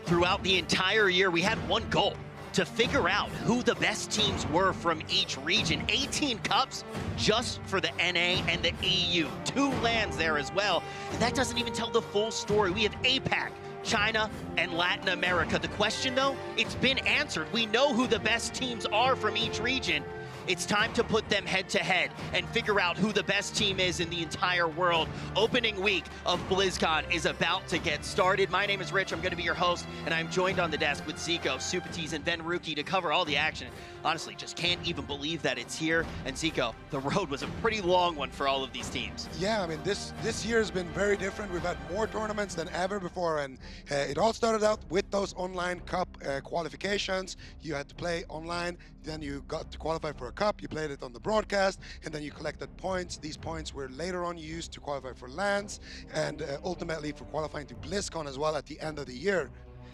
Throughout the entire year, we had one goal: to figure out who the best teams were from each region. 18 cups just for the NA and the EU. 2 lands there as well. And that doesn't even tell the full story. We have APAC, China, and Latin America. The question, though, it's been answered. We know who the best teams are from each region. It's time to put them head-to-head and figure out who the best team is in the entire world. Opening week of BlizzCon is about to get started. My name is Rich. I'm going to be your host, and I'm joined on the desk with Zico, Supatis, and Ben Ruki to cover all the action. Honestly, just can't even believe that it's here. And Zico, the road was a pretty long one for all of these teams. Yeah, I mean, this year has been very different. We've had more tournaments than ever before, and it all started out with those online cup qualifications. You had to play online, then you got to qualify for a cup, you played it on the broadcast, and then you collected points. These points were later on used to qualify for LANs, and ultimately for qualifying to BlizzCon as well at the end of the year.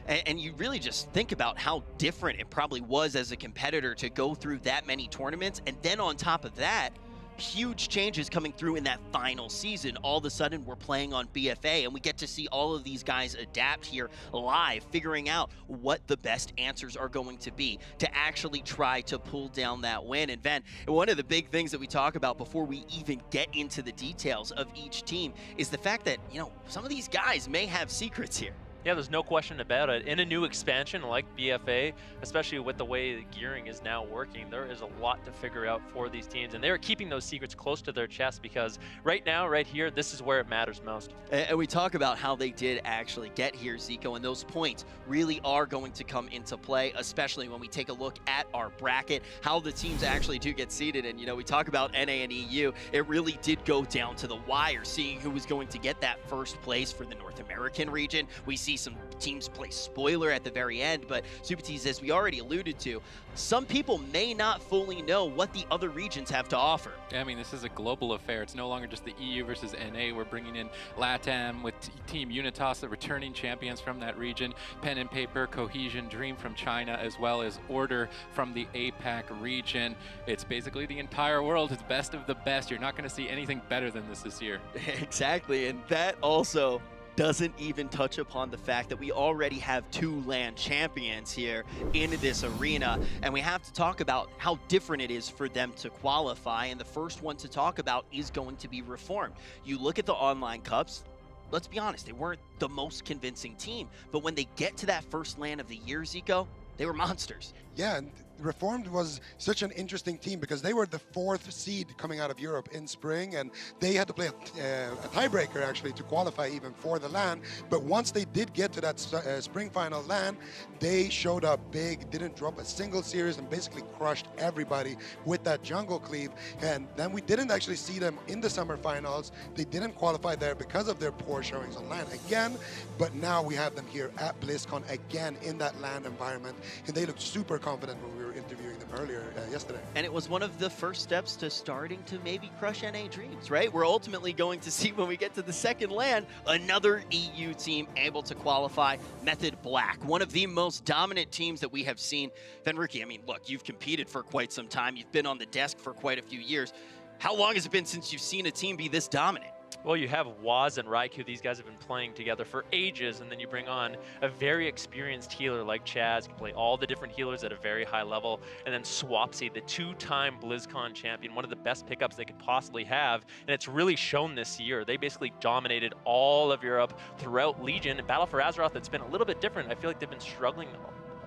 And you really just think about how different it probably was as a competitor to go through that many tournaments. And then on top of that, huge changes coming through in that final season. All of a sudden, we're playing on BFA, and we get to see all of these guys adapt here live, figuring out what the best answers are going to be to actually try to pull down that win. And Ben, one of the big things that we talk about before we even get into the details of each team is the fact that, you know, some of these guys may have secrets here. Yeah, there's no question about it. In a new expansion like BFA, especially with the way the gearing is now working, there is a lot to figure out for these teams. And they're keeping those secrets close to their chest because right now, right here, this is where it matters most. And we talk about how they did actually get here, Zico, and those points really are going to come into play, especially when we take a look at our bracket, how the teams actually do get seeded. And, you know, we talk about NA and EU. It really did go down to the wire, seeing who was going to get that first place for the North American region. We see some teams play spoiler at the very end, but Supatis, as we already alluded to, some people may not fully know what the other regions have to offer. Yeah, I mean, this is a global affair. It's no longer just the EU versus NA. We're bringing in LATAM with Team Unitas, the returning champions from that region, Pen and Paper, Cohesion, Dream from China, as well as Order from the APAC region. It's basically the entire world. It's best of the best. You're not going to see anything better than this year. Exactly, and that also doesn't even touch upon the fact that we already have 2 LAN champions here in this arena, and we have to talk about how different it is for them to qualify, and the first one to talk about is going to be Reformed. You look at the online cups, let's be honest, they weren't the most convincing team, but when they get to that first LAN of the year, Zico, they were monsters. Yeah, and Reformed was such an interesting team because they were the 4th seed coming out of Europe in spring, and they had to play a tiebreaker actually to qualify even for the LAN. But once they did get to that spring final LAN, they showed up big, didn't drop a single series, and basically crushed everybody with that jungle cleave. And then we didn't actually see them in the summer finals. They didn't qualify there because of their poor showings on LAN again, but now we have them here at BlizzCon again in that LAN environment, and they looked super confident when we were interviewing them earlier yesterday. And it was one of the first steps to starting to maybe crush NA dreams, right? We're ultimately going to see when we get to the second LAN, another EU team able to qualify, Method Black, one of the most dominant teams that we have seen. Ben Ruki, I mean, look, you've competed for quite some time. You've been on the desk for quite a few years. How long has it been since you've seen a team be this dominant? Well, you have Waz and Raikou. These guys have been playing together for ages, and then you bring on a very experienced healer like Chaz, can play all the different healers at a very high level, and then Swapsy, the 2-time BlizzCon champion, one of the best pickups they could possibly have, and it's really shown this year. They basically dominated all of Europe throughout Legion, and Battle for Azeroth, it's been a little bit different. I feel like they've been struggling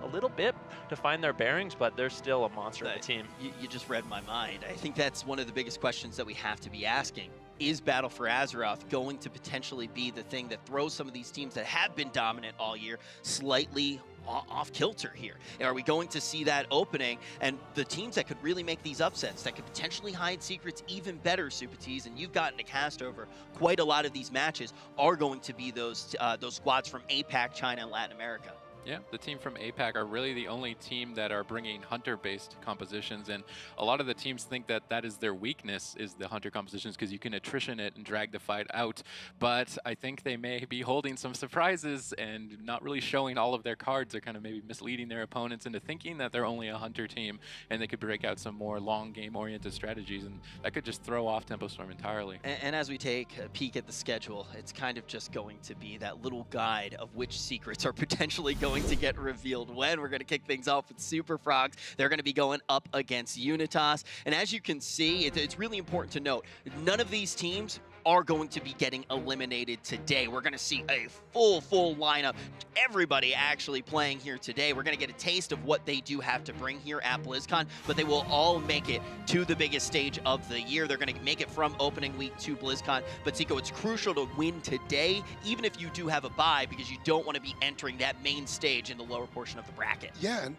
a little bit to find their bearings, but they're still a monster of a team. You just read my mind. I think that's one of the biggest questions that we have to be asking. Is Battle for Azeroth going to potentially be the thing that throws some of these teams that have been dominant all year slightly off kilter here? Are we going to see that opening, and the teams that could really make these upsets, that could potentially hide secrets even better, Supatis, and you've gotten to cast over quite a lot of these matches, are going to be those squads from APAC, China, and Latin America? Yeah, the team from APAC are really the only team that are bringing hunter-based compositions, and a lot of the teams think that that is their weakness, is the hunter compositions, because you can attrition it and drag the fight out. But I think they may be holding some surprises and not really showing all of their cards. They're kind of maybe misleading their opponents into thinking that they're only a hunter team, and they could break out some more long game-oriented strategies, and that could just throw off Tempo Storm entirely. And as we take a peek at the schedule, it's kind of just going to be that little guide of which secrets are potentially going going to get revealed when. We're going to kick things off with Super Frogs. They're going to be going up against Unitas. And as you can see, it's really important to note, none of these teams are going to be getting eliminated today. We're going to see a full lineup. Everybody actually playing here today. We're going to get a taste of what they do have to bring here at BlizzCon, but they will all make it to the biggest stage of the year. They're going to make it from opening week to BlizzCon. But Zico, it's crucial to win today, even if you do have a bye, because you don't want to be entering that main stage in the lower portion of the bracket. Yeah, and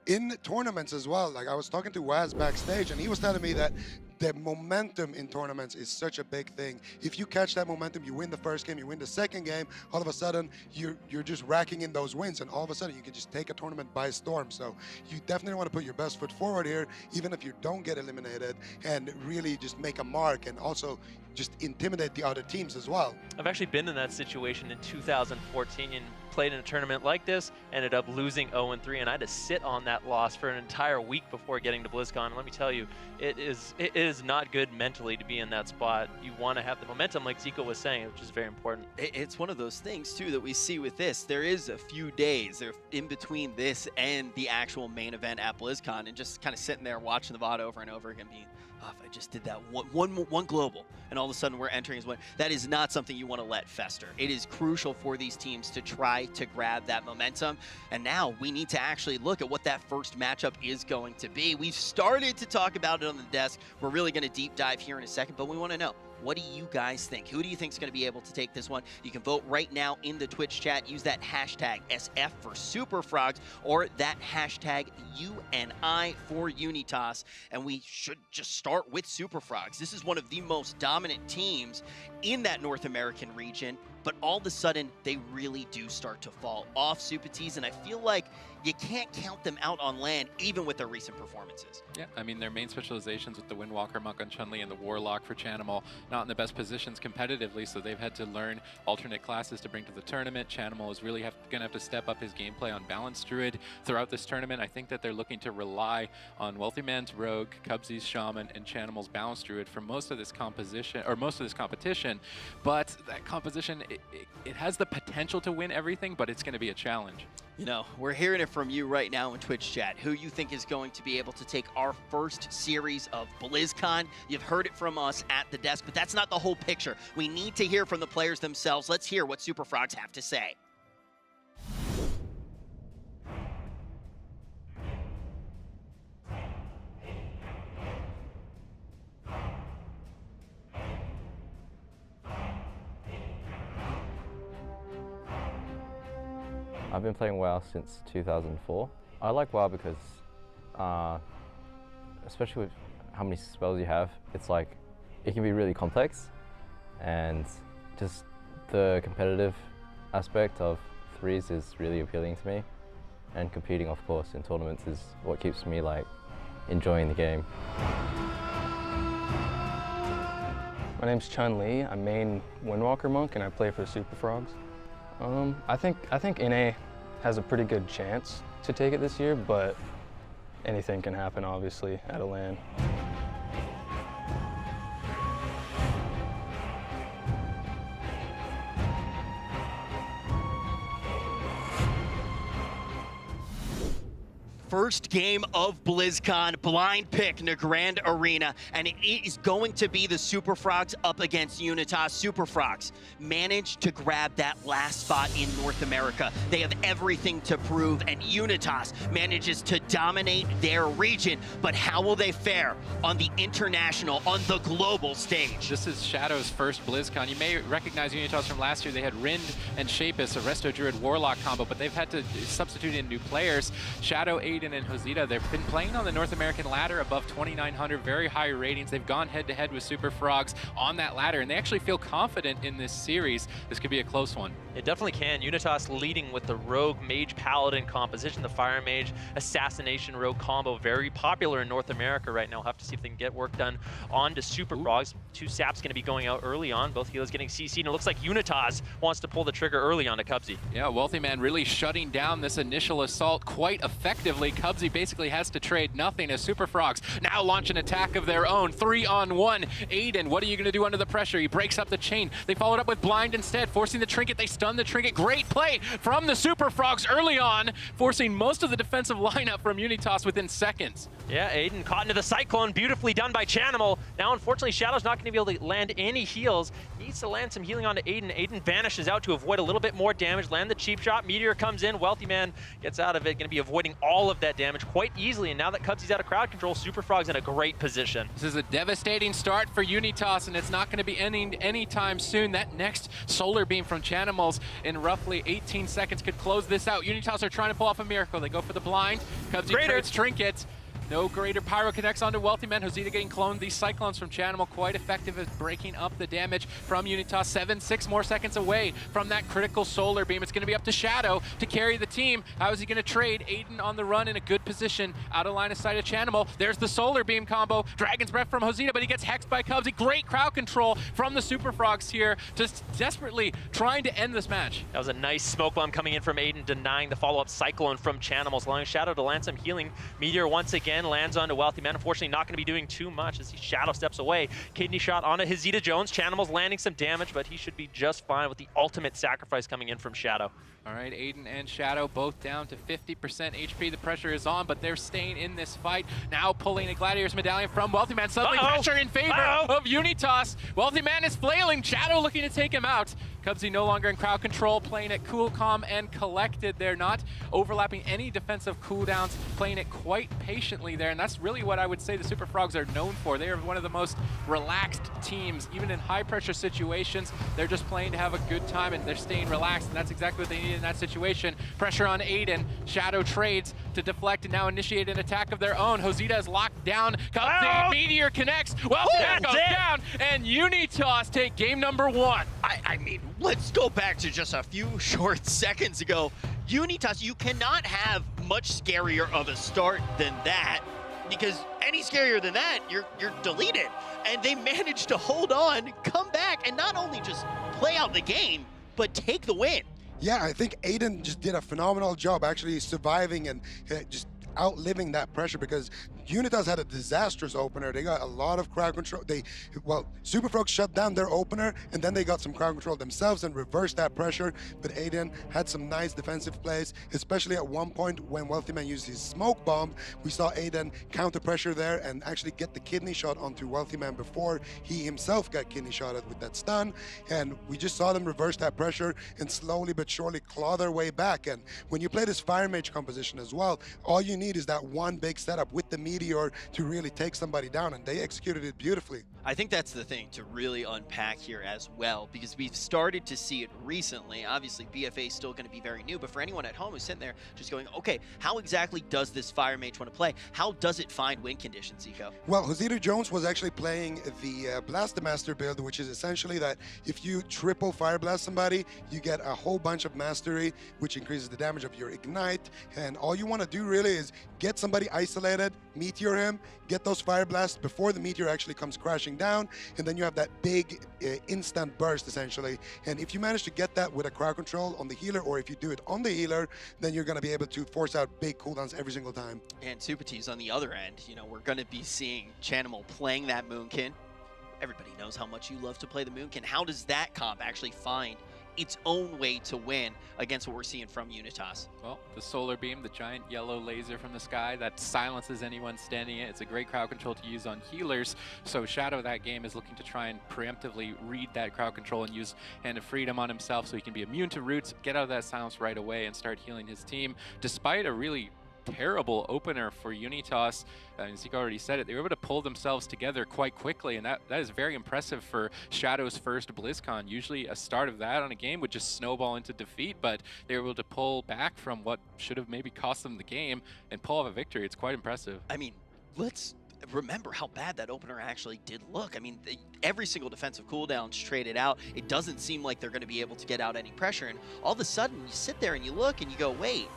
in tournaments as well. Like I was talking to Waz backstage, and he was telling me that the momentum in tournaments is such a big thing. If you catch that momentum, you win the first game, you win the second game, all of a sudden you're just racking in those wins, and all of a sudden you can just take a tournament by storm. So you definitely want to put your best foot forward here, even if you don't get eliminated, and really just make a mark, and also just intimidate the other teams as well. I've actually been in that situation in 2014 and played in a tournament like this, ended up losing 0-3, and I had to sit on that loss for an entire week before getting to BlizzCon. And let me tell you, it is not good mentally to be in that spot. You want to have the momentum, like Zico was saying, which is very important. It's one of those things, too, that we see with this. There is a few days in between this and the actual main event at BlizzCon, and just kind of sitting there watching the VOD over and over again, being, oh, if I just did that one global, and all of a sudden we're entering as one. That is not something you want to let fester. It is crucial for these teams to try to grab that momentum. And now we need to actually look at what that first matchup is going to be. We've started to talk about it on the desk. We're really going to deep dive here in a second, but we want to know, what do you guys think? Who do you think is going to be able to take this one? You can vote right now in the Twitch chat. Use that hashtag SF for Super Frogs, or that hashtag UNI for Unitas. And we should just start with Super Frogs. This is one of the most dominant teams in that North American region, but all of a sudden they really do start to fall off, Supatees, and I feel like you can't count them out on land, even with their recent performances. Yeah, I mean, their main specializations with the Windwalker Monk on Chun-Li and the Warlock for Chanimal, not in the best positions competitively, so they've had to learn alternate classes to bring to the tournament. Chanimal is really going to have to step up his gameplay on Balanced Druid throughout this tournament. I think that they're looking to rely on Wealthy Man's Rogue, Cubsy's Shaman, and Chanimal's Balanced Druid for most of this composition, or most of this competition, but that composition, it has the potential to win everything, but it's going to be a challenge. You know, we're hearing it from you right now in Twitch chat. Who you think is going to be able to take our first series of BlizzCon? You've heard it from us at the desk, but that's not the whole picture. We need to hear from the players themselves. Let's hear what Super Frogs have to say. I've been playing WoW since 2004. I like WoW because, especially with how many spells you have, it's like, it can be really complex, and just the competitive aspect of threes is really appealing to me, and competing, of course, in tournaments is what keeps me like enjoying the game. My name's Chun-Li. I'm main Windwalker Monk, and I play for Super Frogs. I think NA has a pretty good chance to take it this year, but anything can happen, obviously, at a LAN. First game of BlizzCon, blind pick in the Grand Arena, and it is going to be the Super Frogs up against Unitas. Super Frogs managed to grab that last spot in North America. They have everything to prove, and Unitas manages to dominate their region, but how will they fare on the international, on the global stage? This is Shadow's first BlizzCon. You may recognize Unitas from last year. They had Rind and Shapus, a Resto Druid Warlock combo, but they've had to substitute in new players. Shadow, Aiden, and Josita, they've been playing on the North American ladder above 2,900, very high ratings. They've gone head-to-head with Super Frogs on that ladder, and they actually feel confident in this series. This could be a close one. It definitely can. Unitas leading with the Rogue Mage Paladin composition, the Fire Mage Assassination Rogue combo, very popular in North America right now. We'll have to see if they can get work done on to Super Frogs. Two Saps going to be going out early on, both healers getting CC'd, and it looks like Unitas wants to pull the trigger early on to Cubsy. Yeah, Wealthy Man really shutting down this initial assault quite effectively. immediately. Cubsy basically has to trade nothing as Super Frogs now launch an attack of their own. 3-on-1. Aiden, what are you going to do under the pressure? He breaks up the chain. They followed up with Blind instead, forcing the Trinket. They stun the Trinket. Great play from the Super Frogs early on, forcing most of the defensive lineup from Unitas within seconds. Yeah, Aiden caught into the Cyclone, beautifully done by Chanimal. Now, unfortunately, Shadow's not going to be able to land any heals. Needs to land some healing onto Aiden. Aiden vanishes out to avoid a little bit more damage, land the cheap shot. Meteor comes in, Wealthy Man gets out of it, going to be avoiding all of that damage quite easily. And now that Cubsy's out of crowd control, Super Frog's in a great position. This is a devastating start for Unitas, and it's not going to be ending anytime soon. That next solar beam from Chanimals in roughly 18 seconds could close this out. Unitas are trying to pull off a miracle. They go for the blind. Cubsy trades Trinket. No greater pyro connects onto Wealthy Man. Hosita getting cloned. These Cyclones from Chanimal quite effective at breaking up the damage from Unitas. 6 more seconds away from that critical solar beam. It's going to be up to Shadow to carry the team. How is he going to trade? Aiden on the run in a good position. Out of line of sight of Chanimal. There's the solar beam combo. Dragon's Breath from Hosita, but he gets hexed by Cubsy. Great crowd control from the Super Frogs here, just desperately trying to end this match. That was a nice smoke bomb coming in from Aiden, denying the follow-up Cyclone from Chanimals, allowing Shadow to land some healing. Meteor once again lands onto Wealthy Man. Unfortunately, not going to be doing too much as he Shadow steps away. Kidney shot onto Hizita Jones. Chanimals landing some damage, but he should be just fine with the ultimate sacrifice coming in from Shadow. All right, Aiden and Shadow both down to 50% HP. The pressure is on, but they're staying in this fight. Now pulling a Gladiator's Medallion from Wealthy Man. Suddenly pressure in favor of Unitas. Wealthy Man is flailing. Shadow looking to take him out. Cubsy no longer in crowd control, playing it cool, calm, and collected. They're not overlapping any defensive cooldowns, playing it quite patiently there, and that's really what I would say the Super Frogs are known for. They are one of the most relaxed teams, even in high-pressure situations. They're just playing to have a good time, and they're staying relaxed, and that's exactly what they need in that situation. Pressure on Aiden. Shadow trades to deflect and now initiate an attack of their own. Hosita is locked down. Cubsy, Meteor connects. Well, that goes down, and Unitas take game number 1. I mean, let's go back to just a few short seconds ago. Unitas, you cannot have much scarier of a start than that, because any scarier than that, you're deleted. And they managed to hold on, come back, and not only just play out the game, but take the win. Yeah, I think Aiden just did a phenomenal job actually surviving and just outliving that pressure, because Unitas had a disastrous opener. They got a lot of crowd control. Super Frogs shut down their opener, and then they got some crowd control themselves and reversed that pressure. But Aiden had some nice defensive plays, especially at one point when Wealthy Man used his smoke bomb. We saw Aiden counter pressure there and actually get the kidney shot onto Wealthy Man before he himself got kidney shotted with that stun. And we just saw them reverse that pressure and slowly but surely claw their way back. And when you play this Fire Mage composition as well, all you need is that one big setup with the Meteor to really take somebody down, and they executed it beautifully. I think that's the thing to really unpack here as well, because we've started to see it recently. Obviously, BFA is still going to be very new, but for anyone at home who's sitting there just going, okay, how exactly does this Fire Mage want to play? How does it find win conditions, Zico? Well, Hosita Jones was actually playing the Blastomaster build, which is essentially that if you triple Fire Blast somebody, you get a whole bunch of mastery, which increases the damage of your Ignite, and all you want to do really is get somebody isolated, Meteor him, get those Fire Blasts before the Meteor actually comes crashing down, and then you have that big instant burst essentially. And if you manage to get that with a crowd control on the healer, or if you do it on the healer, then you're going to be able to force out big cooldowns every single time. And Supati's on the other end. You know, we're going to be seeing Chanimal playing that Moonkin. Everybody knows how much you love to play the Moonkin. How does that comp actually find its own way to win against what we're seeing from Unitas? Well, the solar beam, the giant yellow laser from the sky that silences anyone standing it. It's a great crowd control to use on healers. So Shadow that game is looking to try and preemptively read that crowd control and use Hand of Freedom on himself so he can be immune to roots, get out of that silence right away and start healing his team. Despite a really terrible opener for Unitas, and Zico already said it, they were able to pull themselves together quite quickly, and that is very impressive for Shadow's first BlizzCon. Usually a start of that on a game would just snowball into defeat, but they were able to pull back from what should have maybe cost them the game and pull off a victory. It's quite impressive. I mean, let's remember how bad that opener actually did look. I mean, every single defensive cooldown's traded out. It doesn't seem like they're going to be able to get out any pressure, and all of a sudden you sit there and you look and you go, wait,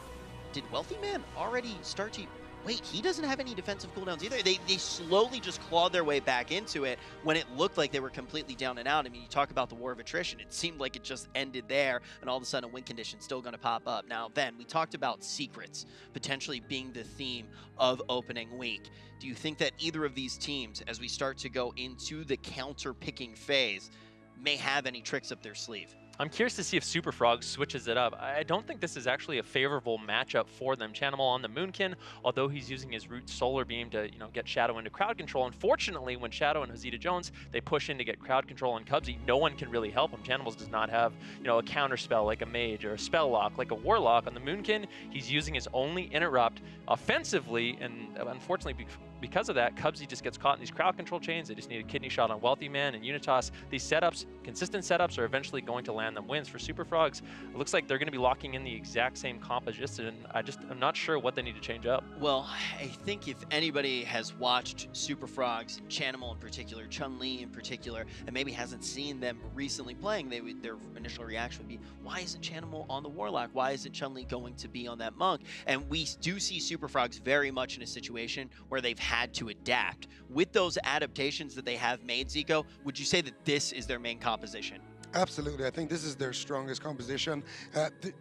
did Wealthy Man already start to wait, he doesn't have any defensive cooldowns either. They slowly just clawed their way back into it when it looked like they were completely down and out. I mean, you talk about the war of attrition. It seemed like it just ended there, and all of a sudden a win condition still going to pop up. Now, then, we talked about secrets potentially being the theme of opening week. Do you think that either of these teams, as we start to go into the counter-picking phase, may have any tricks up their sleeve? I'm curious to see if Super Frogs switches it up. I don't think this is actually a favorable matchup for them. Chanimal on the Moonkin, although he's using his Root Solar Beam to, get Shadow into crowd control. Unfortunately, when Shadow and Hosita Jones, they push in to get crowd control on Cubsy, no one can really help him. Chanimals does not have, a counter spell like a Mage or a Spell Lock like a Warlock. On the Moonkin, he's using his only interrupt offensively, and unfortunately, because of that, Cubsy just gets caught in these crowd control chains. They just need a kidney shot on Wealthy Man and Unitas. These setups, consistent setups, are eventually going to land them wins. For Super Frogs, it looks like they're going to be locking in the exact same composition. I'm not sure what they need to change up. Well, I think if anybody has watched Super Frogs, Chanimal in particular, Chun-Li in particular, and maybe hasn't seen them recently playing, their initial reaction would be, why isn't Chanimal on the Warlock? Why isn't Chun-Li going to be on that Monk? And we do see Super Frogs very much in a situation where they've had to adapt. With those adaptations that they have made, Zico, would you say that this is their main composition? Absolutely. I think this is their strongest composition.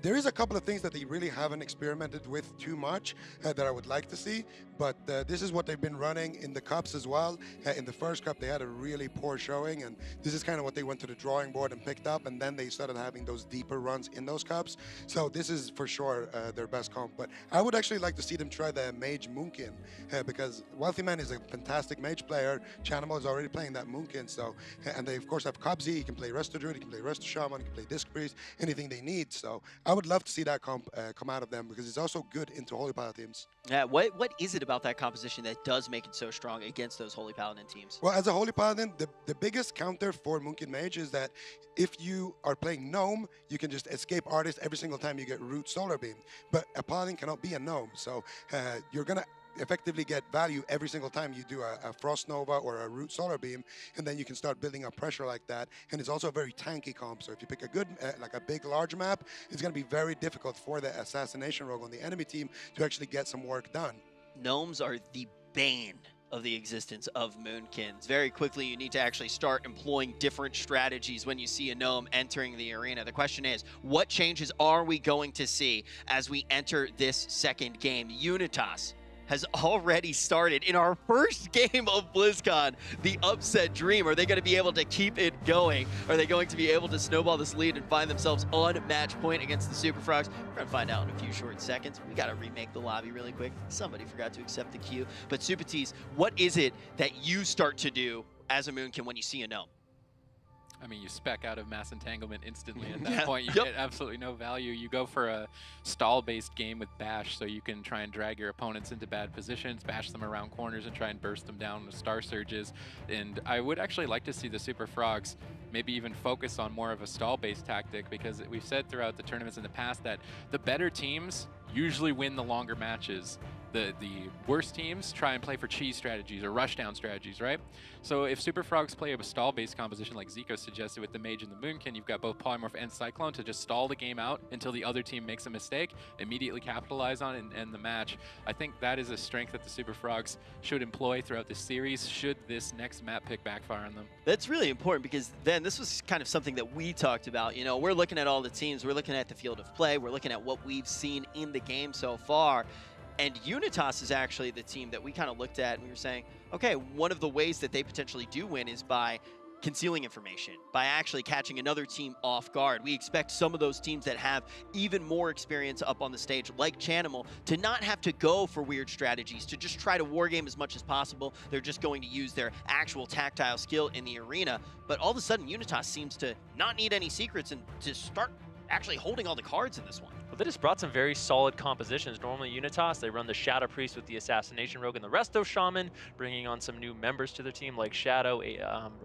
There is a couple of things that they really haven't experimented with too much that I would like to see, but this is what they've been running in the Cups as well. In the first Cup, they had a really poor showing, and this is kind of what they went to the drawing board and picked up, and then they started having those deeper runs in those Cups. So this is for sure their best comp, but I would actually like to see them try the Mage Moonkin, because Wealthy Man is a fantastic Mage player. Chanimal is already playing that Moonkin, so, and they of course have Cubsy. He can play Resto Druid, he can play Resto Shaman, he can play Disc Priest, anything they need. So I would love to see that comp come out of them, because it's also good into Holy Paladin teams. Yeah, what is it about that composition that does make it so strong against those Holy Paladin teams? Well, as a Holy Paladin, the biggest counter for Moonkin Mage is that if you are playing Gnome, you can just escape Artist every single time you get Root Solar Beam. But a Paladin cannot be a Gnome, so you're going to effectively get value every single time you do a Frost Nova or a Root Solar Beam, and then you can start building up pressure like that. And it's also a very tanky comp, so if you pick a good, like a big, large map, it's going to be very difficult for the Assassination Rogue on the enemy team to actually get some work done. Gnomes are the bane of the existence of Moonkins. Very quickly, you need to actually start employing different strategies when you see a gnome entering the arena. The question is, what changes are we going to see as we enter this second game? Unitas has already started in our first game of BlizzCon, the upset dream. Are they going to be able to keep it going? Are they going to be able to snowball this lead and find themselves on match point against the Super Frogs? We're going to find out in a few short seconds. We got to remake the lobby really quick. Somebody forgot to accept the queue. But Supatees, what is it that you start to do as a Moonkin when you see a gnome? I mean, you spec out of mass entanglement instantly. At that point, you get absolutely no value. You go for a stall-based game with bash, so you can try and drag your opponents into bad positions, bash them around corners, and try and burst them down with star surges. And I would actually like to see the Super Frogs maybe even focus on more of a stall-based tactic, because we've said throughout the tournaments in the past that the better teams usually win the longer matches. The worst teams try and play for cheese strategies or rushdown strategies, right? So if Super Frogs play a stall-based composition like Zico suggested with the Mage and the Moonkin, you've got both Polymorph and Cyclone to just stall the game out until the other team makes a mistake, immediately capitalize on it and end the match. I think that is a strength that the Super Frogs should employ throughout this series, should this next map pick backfire on them. That's really important, because then this was kind of something that we talked about. You know, we're looking at all the teams, we're looking at the field of play, we're looking at what we've seen in the game so far. And Unitas is actually the team that we kind of looked at and we were saying, okay, one of the ways that they potentially do win is by concealing information, by actually catching another team off guard. We expect some of those teams that have even more experience up on the stage, like Chanimal, to not have to go for weird strategies, to just try to wargame as much as possible. They're just going to use their actual tactile skill in the arena. But all of a sudden, Unitas seems to not need any secrets and to start actually holding all the cards in this one. Well, they just brought some very solid compositions. Normally Unitas, they run the Shadow Priest with the Assassination Rogue and the Resto Shaman, bringing on some new members to their team like Shadow,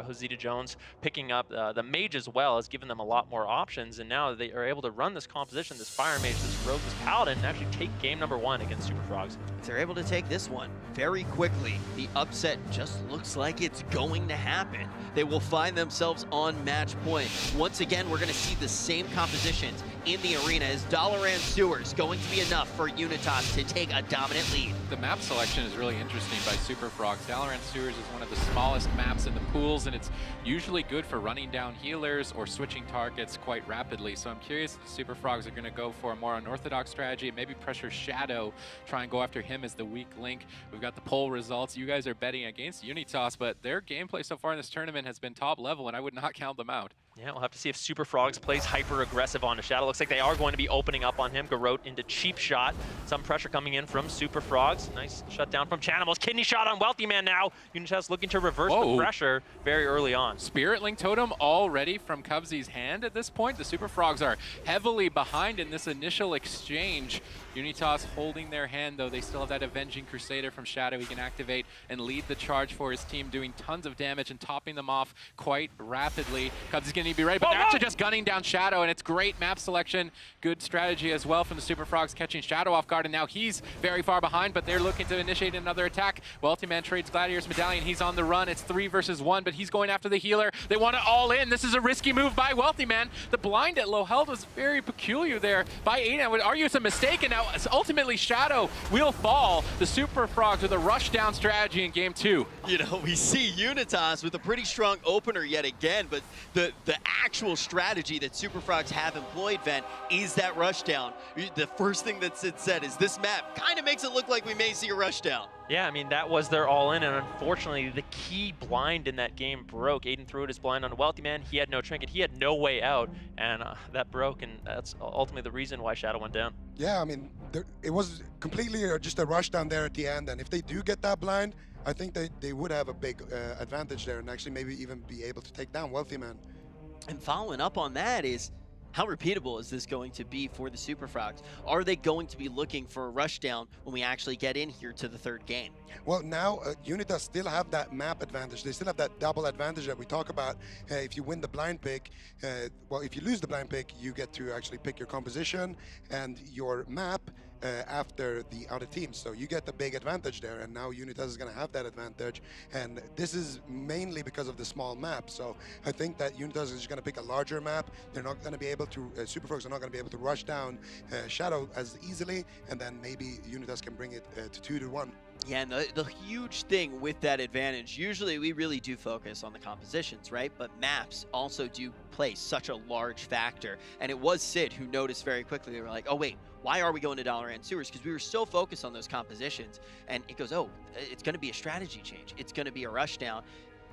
Hosita Jones, picking up the Mage as well, has given them a lot more options, and now they are able to run this composition, this Fire Mage, this Rogue, this Paladin, and actually take game number one against Super Frogs. If they're able to take this one very quickly, the upset just looks like it's going to happen. They will find themselves on match point. Once again, we're going to see the same compositions in the arena. Is Dalaran Sewers going to be enough for Unitas to take a dominant lead? The map selection is really interesting by Super Frogs. Dalaran Sewers is one of the smallest maps in the pools, and it's usually good for running down healers or switching targets quite rapidly. So I'm curious if the Super Frogs are going to go for a more unorthodox strategy, maybe pressure Shadow, try and go after him as the weak link. We've got the poll results. You guys are betting against Unitas, but their gameplay so far in this tournament has been top level, and I would not count them out. Yeah, we'll have to see if Super Frogs plays hyper-aggressive onto Shadow. Looks like they are going to be opening up on him. Garrote into cheap shot. Some pressure coming in from Super Frogs. Nice shutdown from Chanimals. Kidney shot on Wealthy Man now. Unitas looking to reverse the pressure very early on. Spirit Link Totem already from Cubsy's hand at this point. The Super Frogs are heavily behind in this initial exchange. Unitas holding their hand, though. They still have that Avenging Crusader from Shadow. He can activate and lead the charge for his team, doing tons of damage and topping them off quite rapidly. Cubsy's going to need to be ready, but they're actually just gunning down Shadow, and it's great map selection. Good strategy as well from the Super Frogs, catching Shadow off guard, and now he's very far behind, but they're looking to initiate another attack. Wealthy Man trades Gladiator's Medallion. He's on the run. It's 3 versus 1, but he's going after the healer. They want it all in. This is a risky move by Wealthy Man. The blind at low health was very peculiar there by Aiden. I would argue it's a mistake, and now ultimately Shadow will fall. The Super Frogs with a rush down strategy in game 2. You know, we see Unitas with a pretty strong opener yet again, but the actual strategy that Super Frogs have employed, Vent, is that rush down. The first thing that Sid said is this map kind of makes it look like we may see a rush down. Yeah, I mean, that was their all-in, and unfortunately, the key blind in that game broke. Aiden threw it his blind on a Wealthy Man. He had no trinket. He had no way out, and that broke, and that's ultimately the reason why Shadow went down. Yeah, I mean, it was completely just a rush down there at the end, and if they do get that blind, I think they would have a big advantage there and actually maybe even be able to take down Wealthy Man. And following up on that is, how repeatable is this going to be for the Super Frogs? Are they going to be looking for a rush down when we actually get in here to the third game? Well, now Unitas still have that map advantage. They still have that double advantage that we talk about. If you win the blind pick, well, if you lose the blind pick, you get to actually pick your composition and your map after the other teams. So you get the big advantage there, and now Unitas is going to have that advantage, and this is mainly because of the small map. So I think that Unitas is going to pick a larger map. They're not going to be able to, Super Frogs are not going to be able to rush down Shadow as easily, and then maybe Unitas can bring it to 2-1. Yeah, and the huge thing with that advantage, usually we really do focus on the compositions, right? But maps also do play such a large factor. And it was Sid who noticed very quickly. They were like, oh, wait, why are we going to Dalaran Sewers? Because we were so focused on those compositions. And it goes, oh, it's going to be a strategy change. It's going to be a rush down.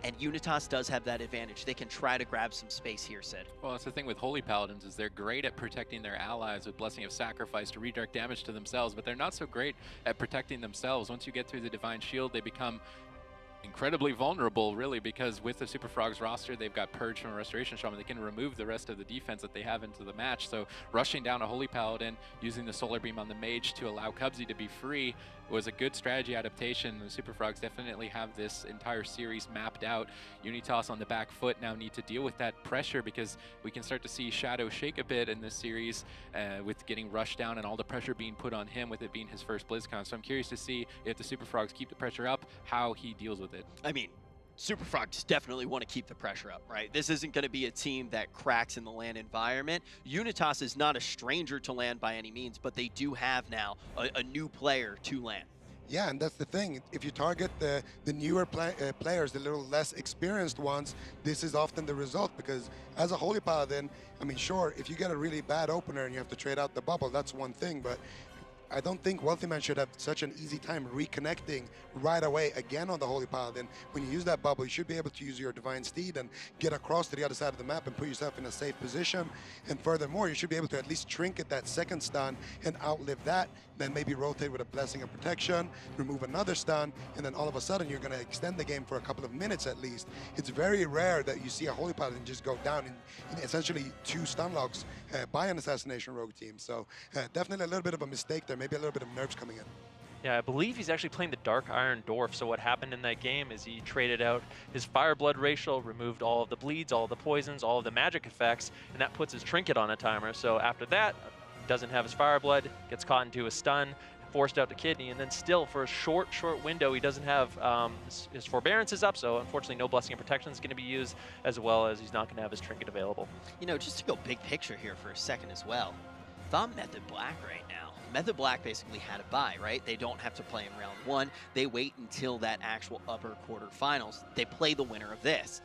And Unitas does have that advantage. They can try to grab some space here, Sid. Well, that's the thing with Holy Paladins is they're great at protecting their allies with Blessing of Sacrifice to redirect damage to themselves, but they're not so great at protecting themselves. Once you get through the Divine Shield, they become incredibly vulnerable, really, because with the Super Frogs roster, they've got Purge from a Restoration Shaman. They can remove the rest of the defense that they have into the match. So rushing down a Holy Paladin, using the Solar Beam on the Mage to allow Cubsy to be free was a good strategy adaptation. The Super Frogs definitely have this entire series mapped out. Unitas on the back foot now need to deal with that pressure, because we can start to see Shadow shake a bit in this series with getting rushed down and all the pressure being put on him with it being his first BlizzCon. So I'm curious to see if the Super Frogs keep the pressure up, how he deals with it. I mean, Super Frogs definitely want to keep the pressure up, right? This isn't going to be a team that cracks in the LAN environment. Unitas is not a stranger to LAN by any means, but they do have now a new player to LAN. Yeah, and that's the thing. If you target the newer players, the little less experienced ones, this is often the result, because as a Holy Paladin, I mean, sure, if you get a really bad opener and you have to trade out the bubble, that's one thing, but I don't think Wealthy Man should have such an easy time reconnecting right away again on the Holy Paladin. When you use that bubble, you should be able to use your Divine Steed and get across to the other side of the map and put yourself in a safe position. And furthermore, you should be able to at least trinket that second stun and outlive that, then maybe rotate with a Blessing of Protection, remove another stun, and then all of a sudden you're going to extend the game for a couple of minutes at least. It's very rare that you see a Holy Paladin just go down in essentially 2 stun logs by an Assassination Rogue team. So definitely a little bit of a mistake there. Maybe a little bit of nerves coming in. Yeah, I believe he's actually playing the Dark Iron Dwarf. So what happened in that game is he traded out his Fireblood racial, removed all of the bleeds, all of the poisons, all of the magic effects, and that puts his trinket on a timer. So after that, doesn't have his Fireblood, gets caught into a stun, forced out to kidney, and then still for a short window, he doesn't have his forbearance is up, so unfortunately no blessing and protection is going to be used, as well as he's not going to have his trinket available. You know, just to go big picture here for a second as well, if I'm Method Black right now, Method Black basically had a bye, right? They don't have to play in round 1. They wait until that actual upper quarterfinals. They play the winner of this.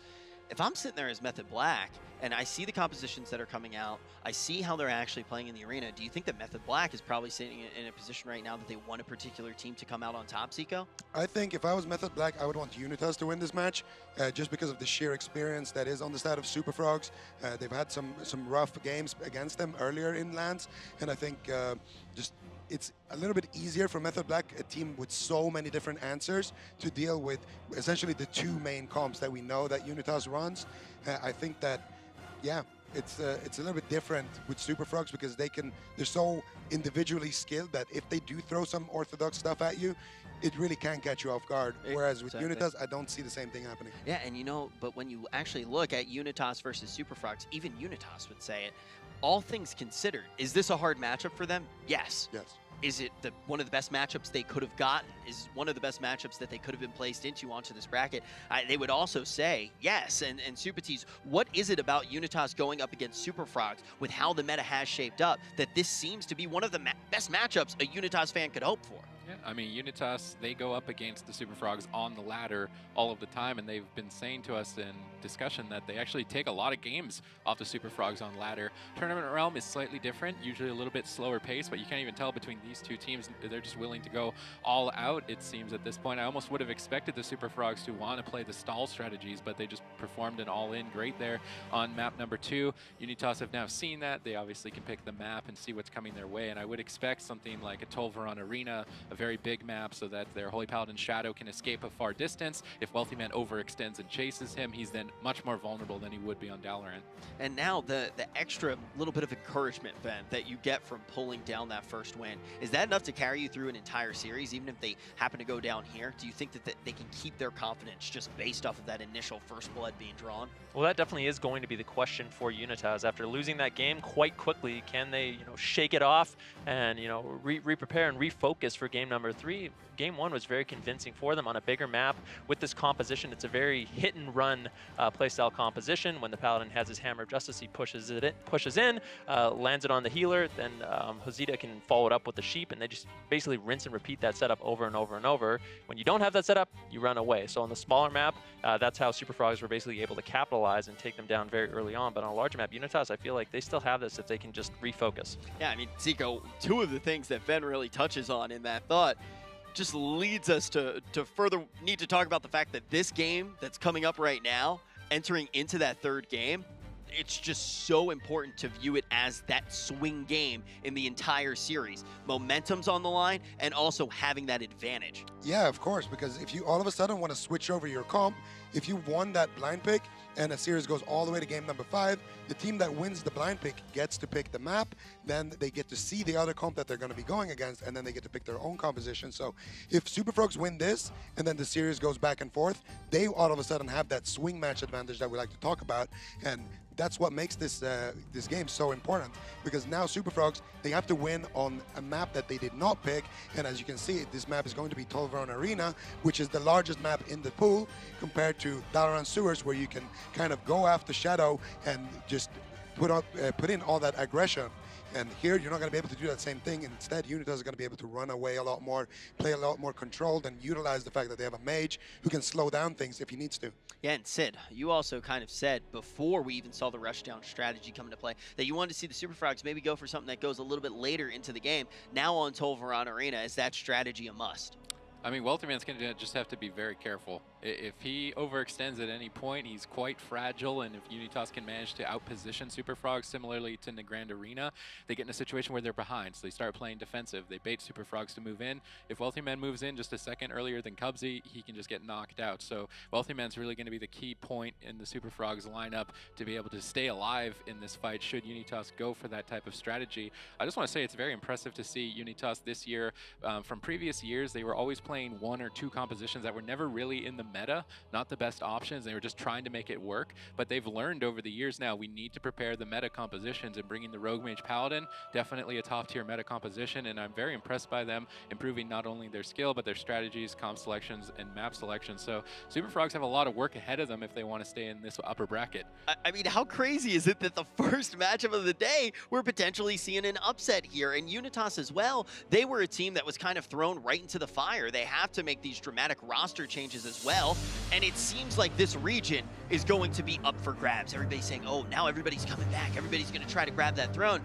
If I'm sitting there as Method Black and I see the compositions that are coming out, I see how they're actually playing in the arena, do you think that Method Black is probably sitting in a position right now that they want a particular team to come out on top, Zico? I think if I was Method Black, I would want Unitas to win this match, just because of the sheer experience that is on the side of Super Frogs. They've had some rough games against them earlier in lands, and I think just it's a little bit easier for Method Black, a team with so many different answers, to deal with essentially the 2 main comps that we know that Unitas runs. I think that, yeah, it's a little bit different with Super Frogs because they're so individually skilled that if they do throw some orthodox stuff at you, it really can catch you off guard. Whereas with Unitas, I don't see the same thing happening. Yeah, and you know, but when you actually look at Unitas versus Super Frogs, even Unitas would say it, all things considered, is this a hard matchup for them? Yes. Yes. Is it one of the best matchups they could have gotten? Is it one of the best matchups that they could have been placed into onto this bracket? They would also say yes. And Supatis, what is it about Unitas going up against Super Frogs with how the meta has shaped up that this seems to be one of the best matchups a Unitas fan could hope for? Yeah, I mean, Unitas, they go up against the Super Frogs on the ladder all of the time, and they've been saying to us in discussion that they actually take a lot of games off the Super Frogs on ladder. Tournament Realm is slightly different, usually a little bit slower pace, but you can't even tell between these 2 teams. They're just willing to go all out, it seems, at this point. I almost would have expected the Super Frogs to want to play the stall strategies, but they just performed an all-in great there on map number 2. Unitas have now seen that. They obviously can pick the map and see what's coming their way, and I would expect something like a Tolvaron Arena, a very big map, so that their Holy Paladin Shadow can escape a far distance. If Wealthy Man overextends and chases him, he's then much more vulnerable than he would be on Dalaran. And now the extra little bit of encouragement, Ben, that you get from pulling down that first win, is that enough to carry you through an entire series, even if they happen to go down here? Do you think that they can keep their confidence just based off of that initial first blood being drawn? Well, that definitely is going to be the question for Unitas. After losing that game quite quickly, can they, shake it off and, re-prepare and refocus for game number 3? Game 1 was very convincing for them on a bigger map with this composition. It's a very hit and run playstyle composition. When the Paladin has his Hammer of Justice, he pushes in, lands it on the healer, then Hosita can follow it up with the Sheep, and they just basically rinse and repeat that setup over and over and over. When you don't have that setup, you run away. So on the smaller map, that's how Super Frogs were basically able to capitalize and take them down very early on. But on a larger map, Unitas, I feel like they still have this if they can just refocus. Yeah, I mean, Zico, 2 of the things that Ben really touches on in that thought just leads us to further need to talk about the fact that this game that's coming up right now, entering into that 3rd game, it's just so important to view it as that swing game in the entire series. Momentum's on the line, and also having that advantage. Yeah, of course, because if you all of a sudden want to switch over your comp, if you won that blind pick and a series goes all the way to game number 5, the team that wins the blind pick gets to pick the map, then they get to see the other comp that they're going to be going against, and then they get to pick their own composition. So if Super Frogs win this, and then the series goes back and forth, they all of a sudden have that swing match advantage that we like to talk about, and that's what makes this this game so important, because now Super Frogs, they have to win on a map that they did not pick, and as you can see, this map is going to be Tolvaron Arena, which is the largest map in the pool, compared to Dalaran Sewers, where you can kind of go after Shadow and just put in all that aggression. And here, you're not going to be able to do that same thing. Instead, Unitas is going to be able to run away a lot more, play a lot more controlled, and utilize the fact that they have a mage who can slow down things if he needs to. Yeah, and Sid, you also kind of said before we even saw the rushdown strategy come into play that you wanted to see the Super Frogs maybe go for something that goes a little bit later into the game. Now on Tolvaron Arena, is that strategy a must? I mean, Wealthy Man's going to just have to be very careful. If he overextends at any point, he's quite fragile, and if Unitas can manage to outposition Super Frogs similarly to Nagrand Arena, they get in a situation where they're behind, so they start playing defensive. They bait Super Frogs to move in. If Wealthy Man moves in just a second earlier than Cubsy, he can just get knocked out. So Wealthy Man's really going to be the key point in the Super Frogs lineup to be able to stay alive in this fight should Unitas go for that type of strategy. I just want to say it's very impressive to see Unitas this year. From previous years, they were always playing 1 or 2 compositions that were never really in the meta, not the best options. They were just trying to make it work, but they've learned over the years now we need to prepare the meta compositions, and bringing the Rogue Mage Paladin, definitely a top tier meta composition, and I'm very impressed by them improving not only their skill, but their strategies, comp selections, and map selections. So Super Frogs have a lot of work ahead of them if they want to stay in this upper bracket. I mean, how crazy is it that the first matchup of the day, we're potentially seeing an upset here? And Unitas as well, they were a team that was kind of thrown right into the fire. They have to make these dramatic roster changes as well. And it seems like this region is going to be up for grabs. Everybody's saying, oh, now everybody's coming back. Everybody's going to try to grab that throne.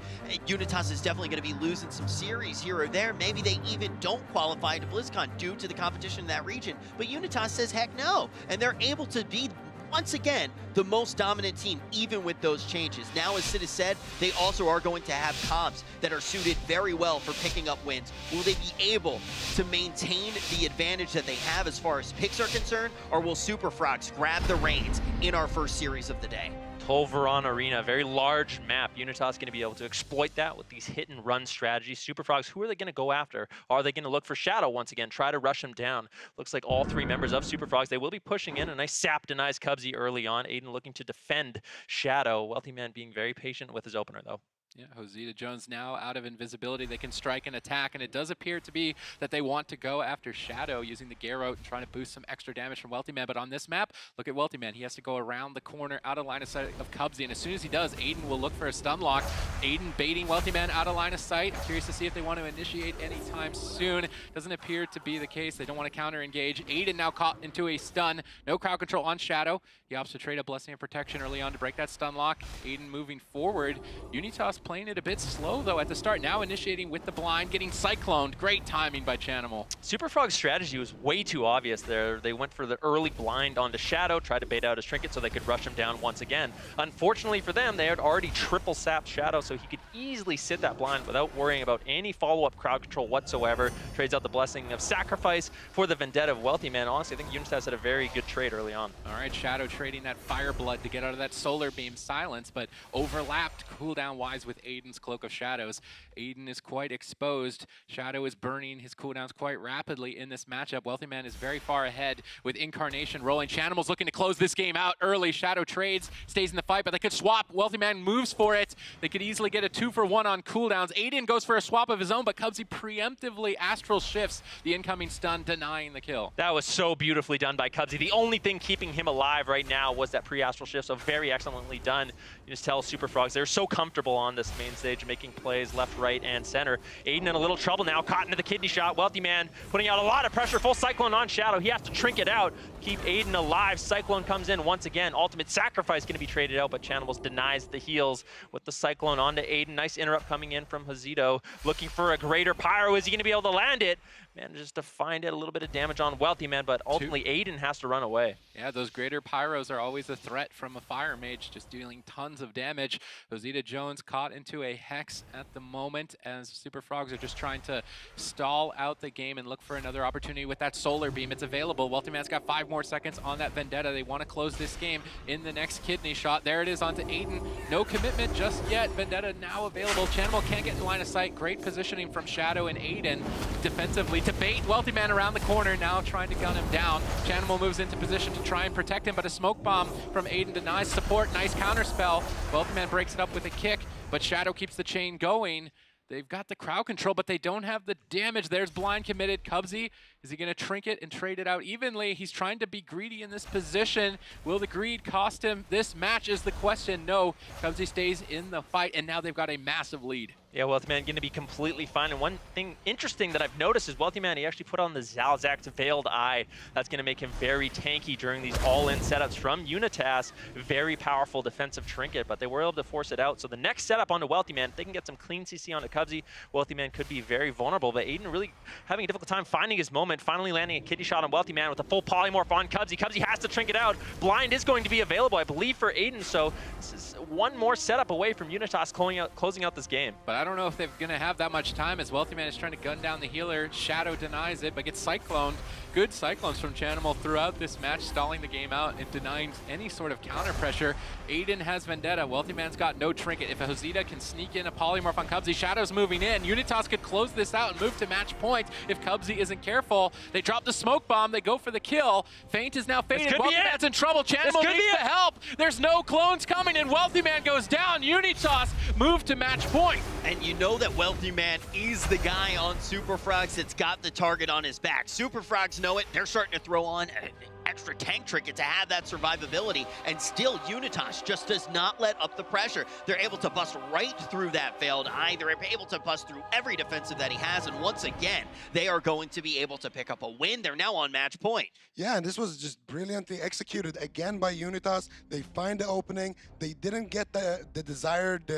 Unitas is definitely going to be losing some series here or there. Maybe they even don't qualify to BlizzCon due to the competition in that region. But Unitas says, heck no. And they're able to be, once again, the most dominant team, even with those changes. Now, as Sid has said, they also are going to have comps that are suited very well for picking up wins. Will they be able to maintain the advantage that they have as far as picks are concerned, or will Super Frogs grab the reins in our first series of the day? Tolvaron Arena, very large map. Unitas going to be able to exploit that with these hit and run strategies. Super Frogs, who are they going to go after? Are they going to look for Shadow once again, try to rush him down? Looks like all three members of Super Frogs, they will be pushing in. A nice sap denies Cubsy early on. Aiden looking to defend Shadow. Wealthy Man being very patient with his opener though. Yeah, Josita Jones now out of invisibility. They can strike and attack, and it does appear to be that they want to go after Shadow using the Garrote and trying to boost some extra damage from Wealthy Man. But on this map, look at Wealthy Man. He has to go around the corner, out of line of sight of Cubsy, and as soon as he does, Aiden will look for a stun lock. Aiden baiting Wealthy Man out of line of sight. Curious to see if they want to initiate anytime soon. Doesn't appear to be the case. They don't want to counter-engage. Aiden now caught into a stun. No crowd control on Shadow. He opts to trade a Blessing of Protection early on to break that stun lock. Aiden moving forward. Unitas playing it a bit slow though at the start, now initiating with the blind, getting cycloned. Great timing by Chanimal. Super Frog's strategy was way too obvious there. They went for the early blind onto Shadow, tried to bait out his trinket so they could rush him down once again. Unfortunately for them, they had already triple sapped Shadow, so he could easily sit that blind without worrying about any follow-up crowd control whatsoever. Trades out the Blessing of Sacrifice for the Vendetta of Wealthy Man. Honestly, I think Unitas had a very good trade early on. All right, Shadow trading that Fire Blood to get out of that Solar Beam silence, but overlapped cooldown-wise with Aiden's Cloak of Shadows. Aiden is quite exposed. Shadow is burning his cooldowns quite rapidly in this matchup. Wealthy Man is very far ahead with Incarnation rolling. Chanimal's looking to close this game out early. Shadow trades, stays in the fight, but they could swap. Wealthy Man moves for it. They could easily get a 2-for-1 on cooldowns. Aiden goes for a swap of his own, but Cubsy preemptively astral shifts the incoming stun, denying the kill. That was so beautifully done by Cubsy. The only thing keeping him alive right now was that pre-astral shift, so very excellently done. You just tell Super Frogs, they're so comfortable on this main stage, making plays left, right, and center. Aiden in a little trouble now, caught into the kidney shot. Wealthy Man putting out a lot of pressure, full Cyclone on Shadow. He has to trinket out, keep Aiden alive. Cyclone comes in once again. Ultimate Sacrifice going to be traded out, but Chanimal denies the heals with the Cyclone onto Aiden. Nice interrupt coming in from Josito, looking for a greater pyro. Is he going to be able to land it? Manages to find it, a little bit of damage on Wealthy Man, but ultimately Aiden has to run away. Yeah, those greater pyros are always a threat from a Fire Mage, just dealing tons of damage. Josita Jones caught into a Hex at the moment as Super Frogs are just trying to stall out the game and look for another opportunity with that Solar Beam. It's available. Wealthy Man's got 5 more seconds on that Vendetta. They want to close this game in the next kidney shot. There it is onto Aiden. No commitment just yet. Vendetta now available. Chanimal can't get in line of sight. Great positioning from Shadow and Aiden defensively to bait Wealthy Man around the corner, now trying to gun him down. Chanimal moves into position to try and protect him, but a smoke bomb from Aiden denies support. Nice counter spell. Wealthy Man breaks it up with a kick, but Shadow keeps the chain going. They've got the crowd control, but they don't have the damage. There's blind committed. Cubsy, is he going to trinket and trade it out evenly? He's trying to be greedy in this position. Will the greed cost him this match is the question. No, Cubsy stays in the fight, and now they've got a massive lead. Yeah, Wealthy Man going to be completely fine. And one thing interesting that I've noticed is Wealthy Man, he actually put on the Zalzak's Veiled Eye. That's going to make him very tanky during these all-in setups from Unitas. Very powerful defensive trinket, but they were able to force it out. So the next setup onto Wealthy Man, if they can get some clean CC onto Cubsy, Wealthy Man could be very vulnerable. But Aiden really having a difficult time finding his moment, finally landing a kidney shot on Wealthy Man with a full polymorph on Cubsy. Cubsy has to trinket out. Blind is going to be available, I believe, for Aiden. So this is one more setup away from Unitas closing out this game. But I don't know if they're going to have that much time as Wealthy Man is trying to gun down the healer. Shadow denies it, but gets cycloned. Good cyclones from Chanimal throughout this match, stalling the game out and denying any sort of counter pressure. Aiden has Vendetta. Wealthy Man's got no trinket. If a Hosita can sneak in a polymorph on Cubsy, Shadow's moving in. Unitas could close this out and move to match point if Cubsy isn't careful. They drop the smoke bomb. They go for the kill. Feint is now faded. Wealthy Man's in trouble. Chanimal needs the help. There's no clones coming, and Wealthy Man goes down. Unitas move to match point. And you know that Wealthy Man is the guy on Super Frogs that's got the target on his back. Super Frogs know it. They're starting to throw on an extra tank trinket to have that survivability, and still Unitas just does not let up the pressure. They're able to bust right through that failed eye. They're able to bust through every defensive that he has, and once again, they are going to be able to pick up a win. They're now on match point. Yeah, and this was just brilliantly executed again by Unitas. They find the opening. They didn't get the desired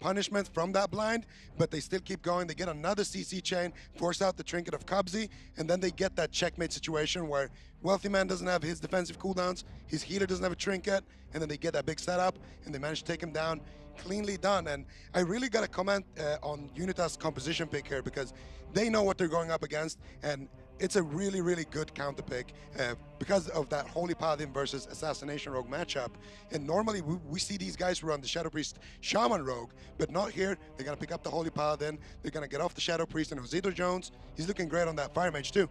punishment from that blind, but they still keep going. They get another CC chain, force out the trinket of Cubsy, and then they get that checkmate situation where Wealthy Man doesn't have his defensive cooldowns, his healer doesn't have a trinket, and then they get that big setup, and they manage to take him down. Cleanly done. And I really got to comment on Unitas' composition pick here, because they know what they're going up against, and it's a really, really good counter pick because of that Holy Paladin versus Assassination Rogue matchup. And normally we see these guys run the Shadow Priest Shaman Rogue, but not here. They're going to pick up the Holy Paladin. They're going to get off the Shadow Priest and Josito Jones. He's looking great on that Fire Mage too.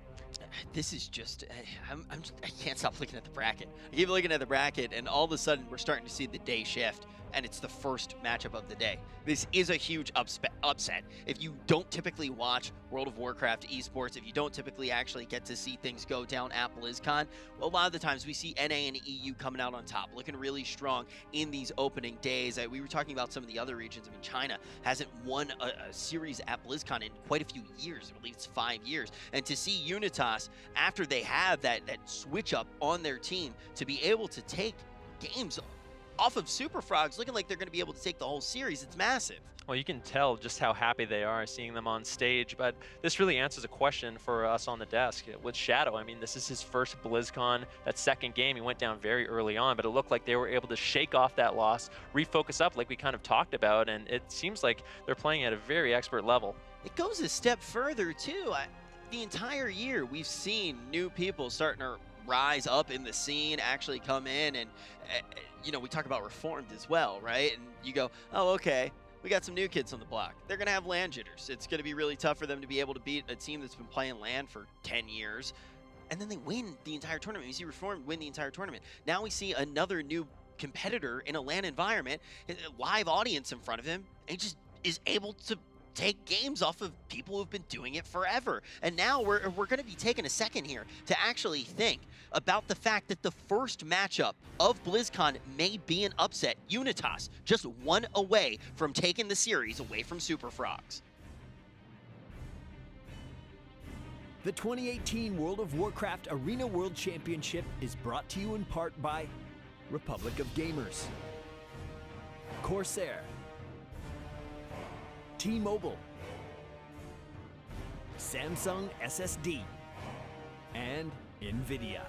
This is just, I can't stop looking at the bracket. I keep looking at the bracket, and all of a sudden we're starting to see the day shift, and it's the first matchup of the day. This is a huge upset. If you don't typically watch World of Warcraft esports, if you don't typically actually get to see things go down at BlizzCon, well, a lot of the times we see NA and EU coming out on top, looking really strong in these opening days. We were talking about some of the other regions. I mean, China hasn't won a series at BlizzCon in quite a few years, or at least 5 years. And to see Unitas, after they have that switch up on their team, to be able to take games off of Super Frogs, looking like they're going to be able to take the whole series, it's massive. Well, you can tell just how happy they are seeing them on stage, but this really answers a question for us on the desk. With Shadow, I mean, this is his first BlizzCon. That second game, he went down very early on, but it looked like they were able to shake off that loss, refocus up like we kind of talked about, and it seems like they're playing at a very expert level. It goes a step further, too. The entire year, we've seen new people starting to rise up in the scene, actually come in, and we talk about Reformed as well, right? And you go, oh, okay, we got some new kids on the block. They're going to have LAN jitters. It's going to be really tough for them to be able to beat a team that's been playing LAN for 10 years. And then they win the entire tournament. You see Reformed win the entire tournament. Now we see another new competitor in a LAN environment, a live audience in front of him, and he just is able to take games off of people who've been doing it forever. And now we're going to be taking a second here to actually think about the fact that the first matchup of BlizzCon may be an upset. Unitas just one away from taking the series away from Super Frogs. The 2018 World of Warcraft Arena World Championship is brought to you in part by Republic of Gamers, Corsair, T-Mobile, Samsung SSD, and NVIDIA.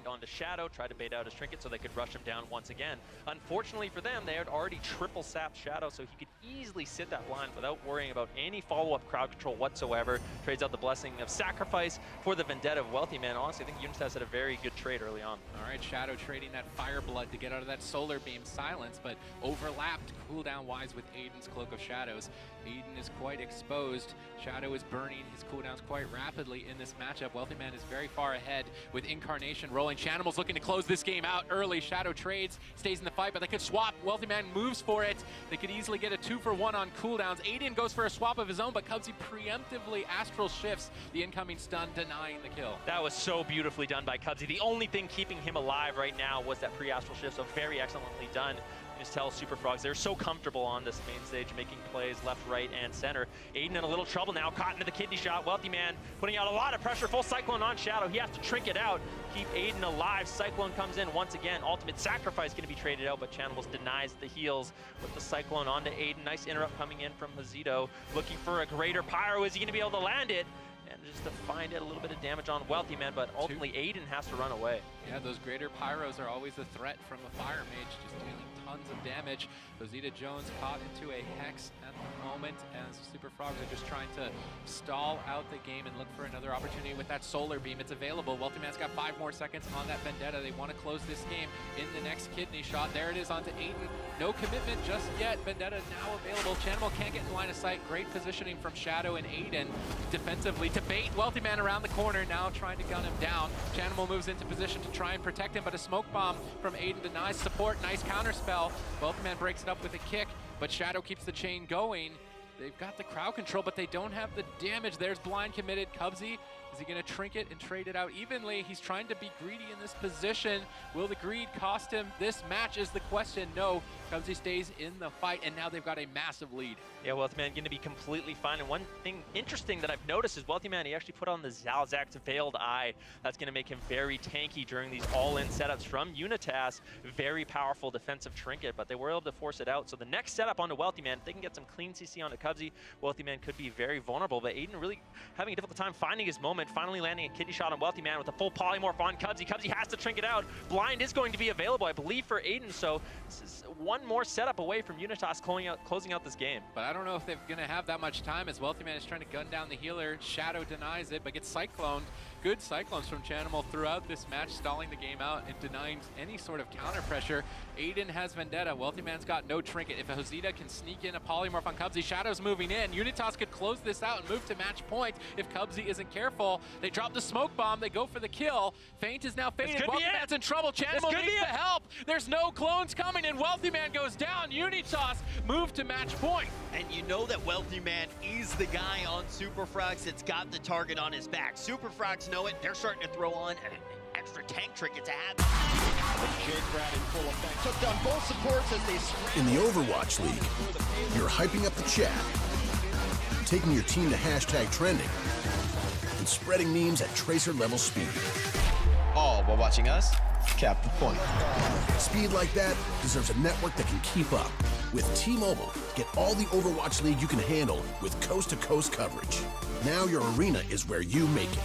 Onto Shadow, tried to bait out his trinket so they could rush him down once again. Unfortunately for them, they had already triple sapped Shadow, so he could easily sit that blind without worrying about any follow-up crowd control whatsoever. Trades out the blessing of sacrifice for the vendetta of Wealthy Man. Honestly, I think Unitas had a very good trade early on. All right, Shadow trading that Fire Blood to get out of that Solar Beam silence, but overlapped cooldown-wise with Aiden's Cloak of Shadows. Aiden is quite exposed. Shadow is burning his cooldowns quite rapidly in this matchup. Wealthy Man is very far ahead with Incarnation rolling. Chanimal's looking to close this game out early. Shadow trades, stays in the fight, but they could swap. Wealthy Man moves for it. They could easily get a 2-for-1 on cooldowns. Aiden goes for a swap of his own, but Cubsy preemptively astral shifts the incoming stun, denying the kill. That was so beautifully done by Cubsy. The only thing keeping him alive right now was that pre-astral shift, so very excellently done. You just tell Super Frogs they're so comfortable on this main stage, making plays left, right, and center. Aiden in a little trouble now, caught into the kidney shot. Wealthy Man putting out a lot of pressure. Full Cyclone on Shadow. He has to trink it out, keep Aiden alive. Cyclone comes in once again. Ultimate Sacrifice going to be traded out, but Channels denies the heals with the Cyclone onto Aiden. Nice interrupt coming in from Josito. Looking for a greater pyro. Is he going to be able to land it? And manages to find it, a little bit of damage on Wealthy Man, but ultimately Aiden has to run away. Yeah, those greater pyros are always a threat from a fire mage, just dealing tons of damage. Rosita Jones caught into a hex at the moment, as Super Frogs are just trying to stall out the game and look for another opportunity with that solar beam. It's available. Wealthy Man's got 5 more seconds on that Vendetta. They want to close this game in the next kidney shot. There it is onto Aiden. No commitment just yet. Vendetta now available. Chanimal can't get in line of sight. Great positioning from Shadow and Aiden defensively to bait Wealthy Man around the corner, now trying to gun him down. Chanimal moves into position to try and protect him, but a smoke bomb from Aiden denies support. Nice counter spell. Wealthy Man breaks it up with a kick, but Shadow keeps the chain going. They've got the crowd control, but they don't have the damage. There's blind committed. Cubsy, is he going to trinket and trade it out evenly? He's trying to be greedy in this position. Will the greed cost him this match is the question. No, Cubsy stays in the fight, and now they've got a massive lead. Yeah, Wealthy Man going to be completely fine. And one thing interesting that I've noticed is Wealthy Man, he actually put on the Zalzak's Veiled Eye. That's going to make him very tanky during these all-in setups from Unitas. Very powerful defensive trinket, but they were able to force it out. So the next setup onto Wealthy Man, if they can get some clean CC onto Cubsy, Wealthy Man could be very vulnerable. But Aiden really having a difficult time finding his moment, finally landing a kidney shot on Wealthy Man with a full polymorph on Cubsy. Cubsy has to trinket out. Blind is going to be available, I believe, for Aiden. So this is one more setup away from Unitas closing out this game. But I don't know if they're going to have that much time, as Wealthy Man is trying to gun down the healer. Shadow denies it, but gets cycloned. Good cyclones from Chanimal throughout this match, stalling the game out and denying any sort of counter pressure. Aiden has Vendetta. Wealthy Man's got no trinket. If Josita can sneak in a polymorph on Cubsy, Shadow's moving in. Unitas could close this out and move to match point if Cubsy isn't careful. They drop the smoke bomb. They go for the kill. Feint is now faded. Wealthy Man's in trouble. Chanimal needs the help. There's no clones coming, and Wealthy Man goes down. Unitas move to match point. And you know that Wealthy Man is the guy on Super Frogs that's got the target on his back. Super Frogs know it. They're starting to throw on an extra tank trinket to add. in full effect. Took down both supports as they In the Overwatch League, you're hyping up the chat, taking your team to hashtag trending, and spreading memes at tracer level speed. all while watching us cap the point. Speed like that deserves a network that can keep up. With T-Mobile, get all the Overwatch League you can handle with coast-to-coast coverage. Now your arena is where you make it.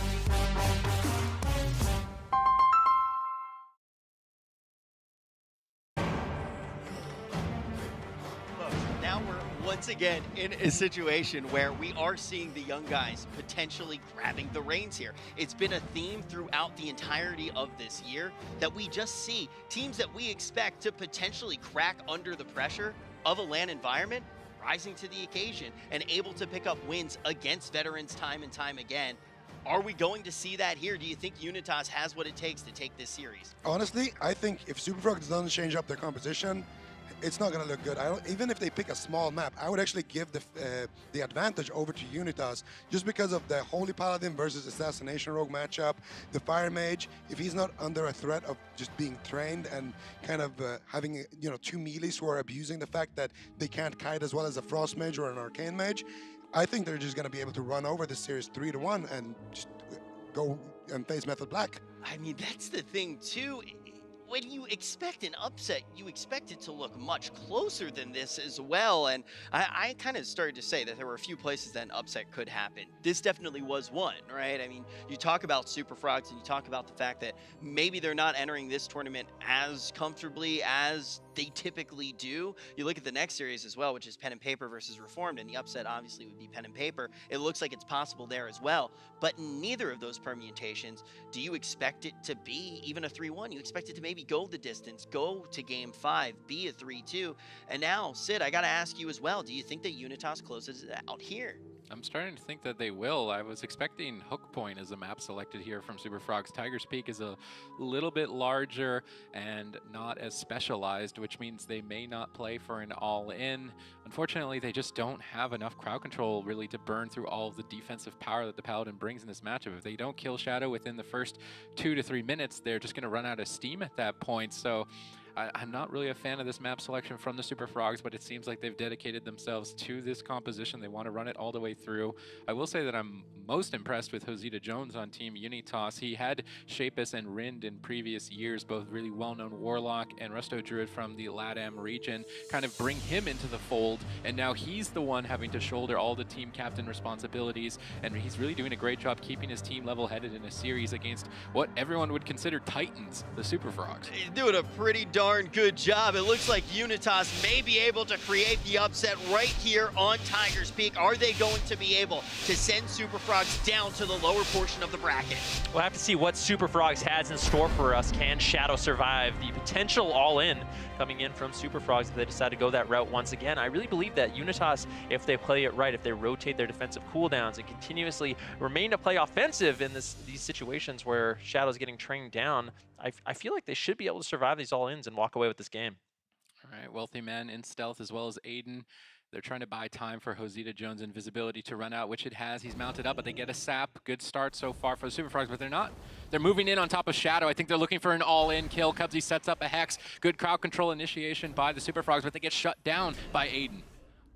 Now we're once again in a situation where we are seeing the young guys potentially grabbing the reins here. It's been a theme throughout the entirety of this year that we just see teams that we expect to potentially crack under the pressure of a LAN environment rising to the occasion and able to pick up wins against veterans time and time again. Are we going to see that here? Do you think Unitas has what it takes to take this series? Honestly, I think if Super Frogs doesn't change up their composition, it's not going to look good. Even if they pick a small map, I would actually give the advantage over to Unitas just because of the Holy Paladin versus Assassination Rogue matchup. The Fire Mage, if he's not under a threat of just being trained and kind of having two melees who are abusing the fact that they can't kite as well as a Frost Mage or an Arcane Mage, I think they're just going to be able to run over the series 3-1 and just go and face Method Black. I mean, that's the thing too. When you expect an upset, you expect it to look much closer than this as well. And I kind of started to say that there were a few places that an upset could happen. This definitely was one, right? I mean, you talk about Super Frogs and you talk about the fact that maybe they're not entering this tournament as comfortably as they typically do. You look at the next series as well, which is Pen and Paper versus Reformed, and the upset obviously would be Pen and Paper. It looks like it's possible there as well. But in neither of those permutations do you expect it to be even a 3-1. You expect it to maybe go the distance, go to game 5, be a 3-2. And now, Sid, I got to ask you as well, do you think that Unitas closes it out here? I'm starting to think that they will. I was expecting Hook Point as a map selected here from Super Frogs. Tiger's Peak is a little bit larger and not as specialized, which means they may not play for an all-in. Unfortunately, they just don't have enough crowd control really to burn through all of the defensive power that the Paladin brings in this matchup. If they don't kill Shadow within the first 2 to 3 minutes, they're just going to run out of steam at that point. So I'm not really a fan of this map selection from the Super Frogs, but it seems like they've dedicated themselves to this composition. They want to run it all the way through. I will say that I'm most impressed with Josita Jones on Team Unitas. He had Shapus and Rind in previous years, both really well-known Warlock and Resto Druid from the LATAM region, kind of bring him into the fold, and now he's the one having to shoulder all the team captain responsibilities, and he's really doing a great job keeping his team level-headed in a series against what everyone would consider titans, the Super Frogs. He's doing a pretty darn good job. It looks like Unitas may be able to create the upset right here on Tiger's Peak. Are they going to be able to send Super Frogs down to the lower portion of the bracket? We'll have to see what Super Frogs has in store for us. Can Shadow survive the potential all-in coming in from Super Frogs if they decide to go that route once again? I really believe that Unitas, if they play it right, if they rotate their defensive cooldowns and continuously remain to play offensive in these situations where Shadow's getting trained down, I feel like they should be able to survive these all-ins and walk away with this game. All right, Wealthy Man in stealth as well as Aiden. They're trying to buy time for Josita Jones' invisibility to run out, which it has. He's mounted up, but they get a sap. Good start so far for the Super Frogs, but they're not. They're moving in on top of Shadow. I think they're looking for an all-in kill. Cubsy sets up a Hex. Good crowd control initiation by the Super Frogs, but they get shut down by Aiden.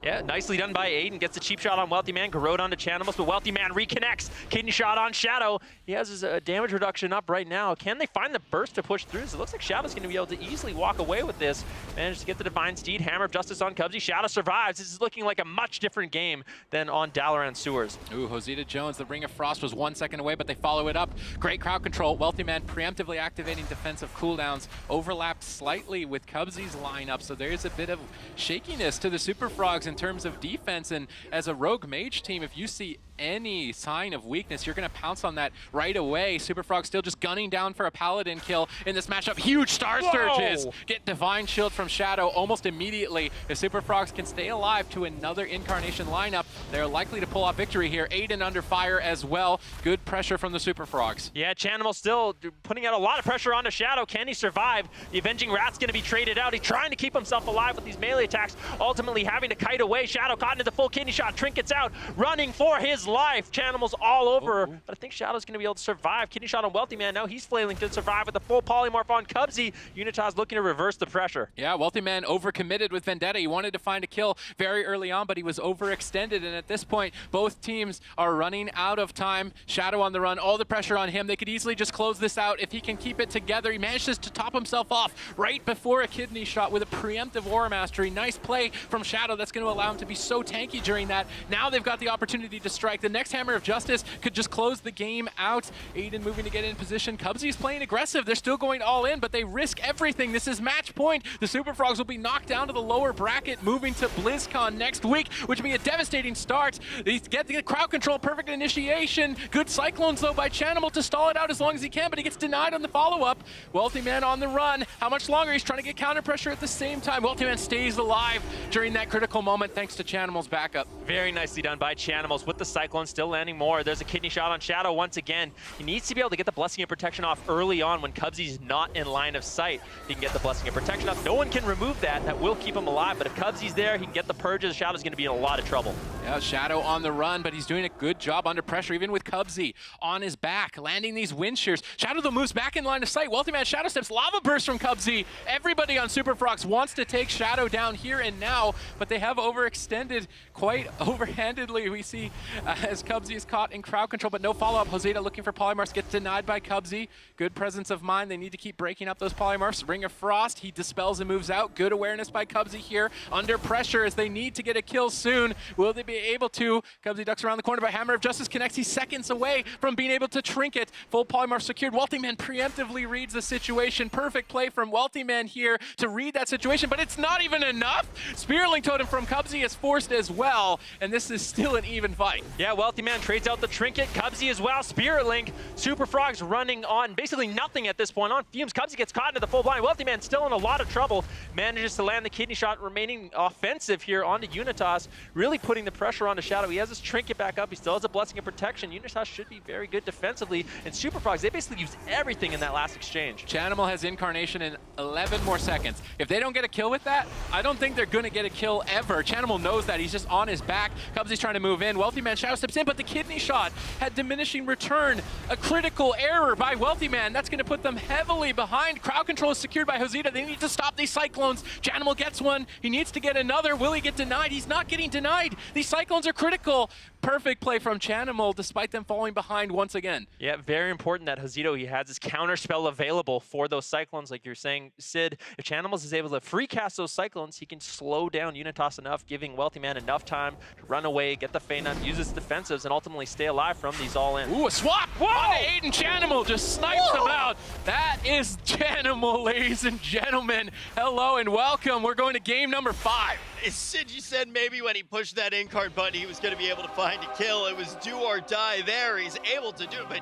Yeah, nicely done by Aiden. Gets a cheap shot on Wealthy Man, Garrode onto Channelmus, but Wealthy Man reconnects. Kidney shot on Shadow. He has his damage reduction up right now. Can they find the burst to push through? So it looks like Shadow's going to be able to easily walk away with this. Managed to get the Divine Steed, Hammer of Justice on Cubsy. Shadow survives. This is looking like a much different game than on Dalaran Sewers. Ooh, Josita Jones, the Ring of Frost was 1 second away, but they follow it up. Great crowd control. Wealthy Man preemptively activating defensive cooldowns. Overlapped slightly with Cubsy's lineup, so there's a bit of shakiness to the Super Frogs in terms of defense. And as a rogue mage team, if you see any sign of weakness, you're going to pounce on that right away. Super Frog still just gunning down for a Paladin kill in this matchup. Huge Star Surges get Divine Shield from Shadow almost immediately. If Super Frogs can stay alive to another Incarnation lineup, they're likely to pull off victory here. Aiden under fire as well. Good pressure from the Super Frogs. Yeah, Chanimal still putting out a lot of pressure onto Shadow. Can he survive? The Avenging Rat's going to be traded out. He's trying to keep himself alive with these melee attacks, ultimately having to kite away. Shadow caught into the full kidney shot. Trinkets out, running for his life. Chanimal's all over, but I think Shadow's going to be able to survive. Kidney shot on Wealthy Man. Now he's flailing to survive with the full polymorph on Cubsy. Unitas looking to reverse the pressure. Yeah, Wealthy Man overcommitted with Vendetta. He wanted to find a kill very early on, but he was overextended, and at this point, both teams are running out of time. Shadow on the run, all the pressure on him. They could easily just close this out if he can keep it together. He manages to top himself off right before a kidney shot with a preemptive Aura Mastery. Nice play from Shadow. That's going to allow him to be so tanky during that. Now they've got the opportunity to strike. The next Hammer of Justice could just close the game out. Aiden moving to get in position. Cubsy's playing aggressive. They're still going all in, but they risk everything. This is match point. The Super Frogs will be knocked down to the lower bracket, moving to BlizzCon next week, which will be a devastating start. They get the crowd control, perfect initiation. Good Cyclones, though, by Chanimal to stall it out as long as he can, but he gets denied on the follow-up. Wealthy Man on the run. How much longer? He's trying to get counter pressure at the same time. Wealthy Man stays alive during that critical moment thanks to Chanimal's backup. Very nicely done by Chanimals with the Cyclone still landing more. There's a kidney shot on Shadow once again. He needs to be able to get the Blessing of Protection off early on when Cubsy's not in line of sight. He can get the Blessing of Protection off. No one can remove that. That will keep him alive, but if Cubsy's there, he can get the purges. Shadow's going to be in a lot of trouble. Yeah, Shadow on the run, but he's doing a good job under pressure, even with Cubsy on his back, landing these wind shears. Shadow, though, moves back in line of sight. Wealthy Man Shadow steps, Lava Burst from Cubsy. Everybody on Super Frogs wants to take Shadow down here and now, but they have overextended quite overhandedly. We see as Cubsy is caught in crowd control, but no follow-up. Josita looking for polymorphs, gets denied by Cubsy. Good presence of mind. They need to keep breaking up those polymorphs. Ring of Frost, he dispels and moves out. Good awareness by Cubsy here. Under pressure as they need to get a kill soon. Will they be able to? Cubsy ducks around the corner, but Hammer of Justice connects. He's seconds away from being able to trinket. Full polymorph secured. Wealthy Man preemptively reads the situation. Perfect play from Wealthy Man here to read that situation, but it's not even enough. Spearling Totem from Cubsy is forced as well, and this is still an even fight. Yeah, Wealthy Man trades out the trinket. Cubsy as well. Spirit Link. Super Frogs running on basically nothing at this point. On fumes. Cubsy gets caught into the full blind. Wealthy Man still in a lot of trouble. Manages to land the kidney shot, remaining offensive here onto Unitas. Really putting the pressure pressure onto Shadow. He has his trinket back up. He still has a Blessing of Protection. Unitas should be very good defensively. And Super Frogs, they basically used everything in that last exchange. Chanimal has Incarnation in 11 more seconds. If they don't get a kill with that, I don't think they're going to get a kill ever. Chanimal knows that. He's just on his back. Cubsy's trying to move in. Wealthy Man Shadow steps in, but the kidney shot had diminishing return. A critical error by Wealthy Man. That's going to put them heavily behind. Crowd control is secured by Josita. They need to stop these Cyclones. Chanimal gets one. He needs to get another. Will he get denied? He's not getting denied. These Cyclones are critical. Perfect play from Chanimal despite them falling behind once again. Yeah, very important that Josito, he has his counter spell available for those Cyclones, like you're saying, Sid. If Chanimals is able to free cast those Cyclones, he can slow down Unitas enough, giving Wealthy Man enough time to run away, get the Feint, use his defensives, and ultimately stay alive from these all-in. Ooh, a swap! Whoa! On Aiden Chanimal just snipes him out. That is Chanimal, ladies and gentlemen. Hello and welcome. We're going to game number 5. Sid, you said maybe when he pushed that in-card button, he was going to be able to find a kill. It was do or die there. He's able to do it,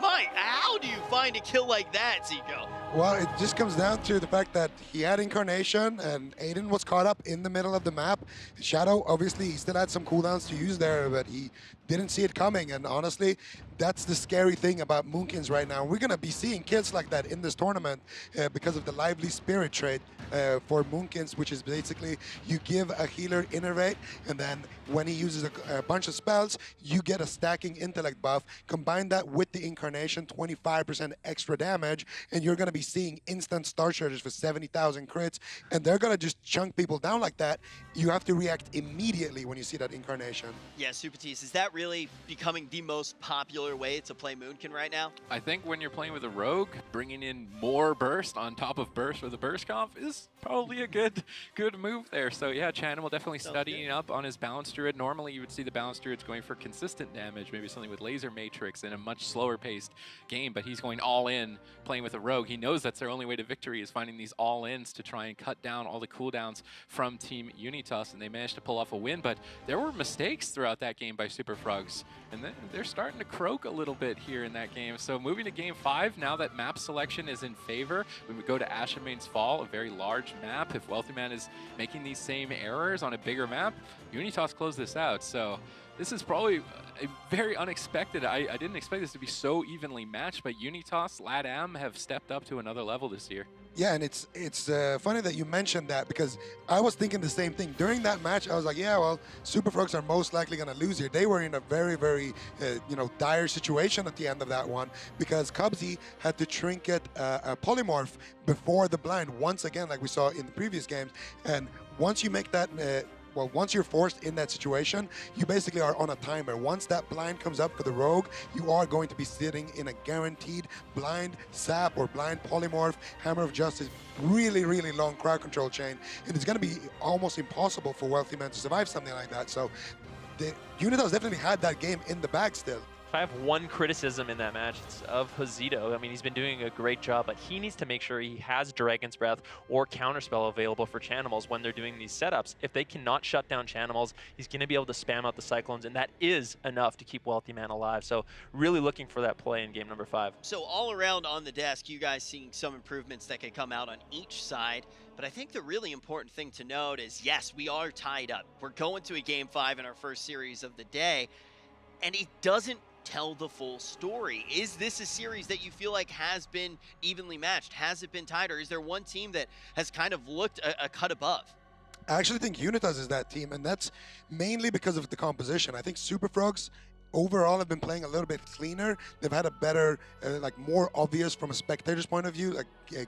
but how do you find a kill like that, Zico? Well, it just comes down to the fact that he had Incarnation and Aiden was caught up in the middle of the map. Shadow, obviously, he still had some cooldowns to use there, but he didn't see it coming. And honestly, that's the scary thing about Moonkins right now. We're going to be seeing kills like that in this tournament because of the Lively Spirit trait for Moonkins, which is basically you give a healer Innervate, and then when he uses a bunch of spells, you get a stacking intellect buff. Combine that with the Incarnation, 25% extra damage, and you're going to be seeing instant star charges for 70,000 crits, and they're going to just chunk people down like that. You have to react immediately when you see that Incarnation. Yeah, Supatis, is that really becoming the most popular way to play Moonkin right now? I think when you're playing with a rogue, bringing in more burst on top of burst with a burst comp is probably a good move there. So yeah, Chanimal definitely studying up on his Balance Druid. Normally you would see the Balance Druids going for consistent damage, maybe something with Laser Matrix in a much slower paced game, but he's going all in playing with a rogue. He knows that's their only way to victory is finding these all-ins to try and cut down all the cooldowns from Team Unitas, and they managed to pull off a win, but there were mistakes throughout that game by Super Frogs, and they're starting to croak a little bit here in that game. So moving to game 5, now that map selection is in favor, we would go to Ashamane's Fall, a very large map. If Wealthy Man is making these same errors on a bigger map, Unitas close this out. So this is probably a very unexpected. I didn't expect this to be so evenly matched, but Unitas, LATAM have stepped up to another level this year. Yeah, and it's funny that you mentioned that because I was thinking the same thing. During that match, I was like, yeah, well, Super Frogs are most likely going to lose here. They were in a very, very, dire situation at the end of that one because Cubsy had to trinket a polymorph before the blind once again, like we saw in the previous games. And once you make that... once you're forced in that situation, you basically are on a timer. Once that blind comes up for the rogue, you are going to be sitting in a guaranteed blind sap or blind polymorph, Hammer of Justice, really, really long crowd control chain. And it's going to be almost impossible for Wealthy Man to survive something like that. So the Unitas definitely had that game in the bag still. If I have one criticism in that match, it's of Josito. I mean, he's been doing a great job, but he needs to make sure he has Dragon's Breath or Counterspell available for Chanimals when they're doing these setups. If they cannot shut down Chanimals, he's going to be able to spam out the Cyclones, and that is enough to keep Wealthy Man alive. So really looking for that play in game number 5. So all around on the desk, you guys seeing some improvements that could come out on each side. But I think the really important thing to note is, yes, we are tied up. We're going to a game 5 in our first series of the day, and it doesn't tell the full story. Is this a series that you feel like has been evenly matched? Has it been tied, or is there one team that has kind of looked a cut above? I actually think Unitas is that team, and that's mainly because of the composition. I think Super Frogs overall have been playing a little bit cleaner. They've had a better, more obvious from a spectator's point of view,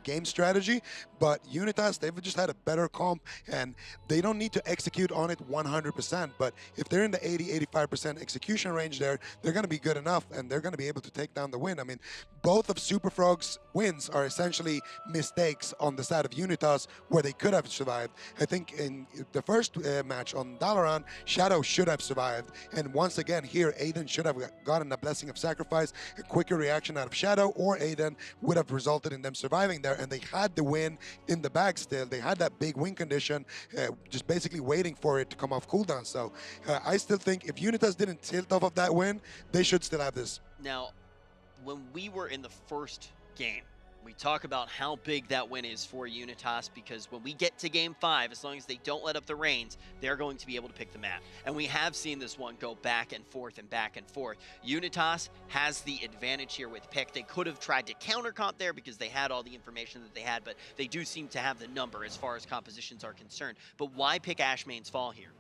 game strategy. But Unitas, they've just had a better comp, and they don't need to execute on it 100%. But if they're in the 80-85% execution range there, they're going to be good enough, and they're going to be able to take down the win. I mean, both of Super Frogs' wins are essentially mistakes on the side of Unitas where they could have survived. I think in the first match on Dalaran, Shadow should have survived. And once again here, Aiden should have gotten a Blessing of Sacrifice, a quicker reaction out of Shadow, or Aiden would have resulted in them surviving there, and they had the win in the bag still. They had that big win condition, just basically waiting for it to come off cooldown. So I still think if Unitas didn't tilt off of that win, they should still have this. Now, when we were in the first game, We talk about how big that win is for Unitas, because when we get to Game 5, as long as they don't let up the reins, they're going to be able to pick the map. And we have seen this one go back and forth and back and forth. Unitas has the advantage here with pick. They could have tried to counter-comp there because they had all the information that they had, but they do seem to have the number as far as compositions are concerned. But why pick Ashmane's Fall here?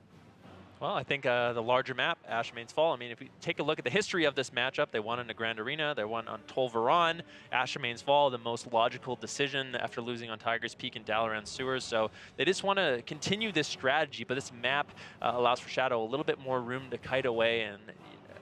Well, I think the larger map, Ashmane's Fall. I mean, if we take a look at the history of this matchup, they won in the Grand Arena, they won on Tolvaron. Ashmane's Fall, the most logical decision after losing on Tiger's Peak and Dalaran Sewers. So they just want to continue this strategy, but this map allows for Shadow a little bit more room to kite away, and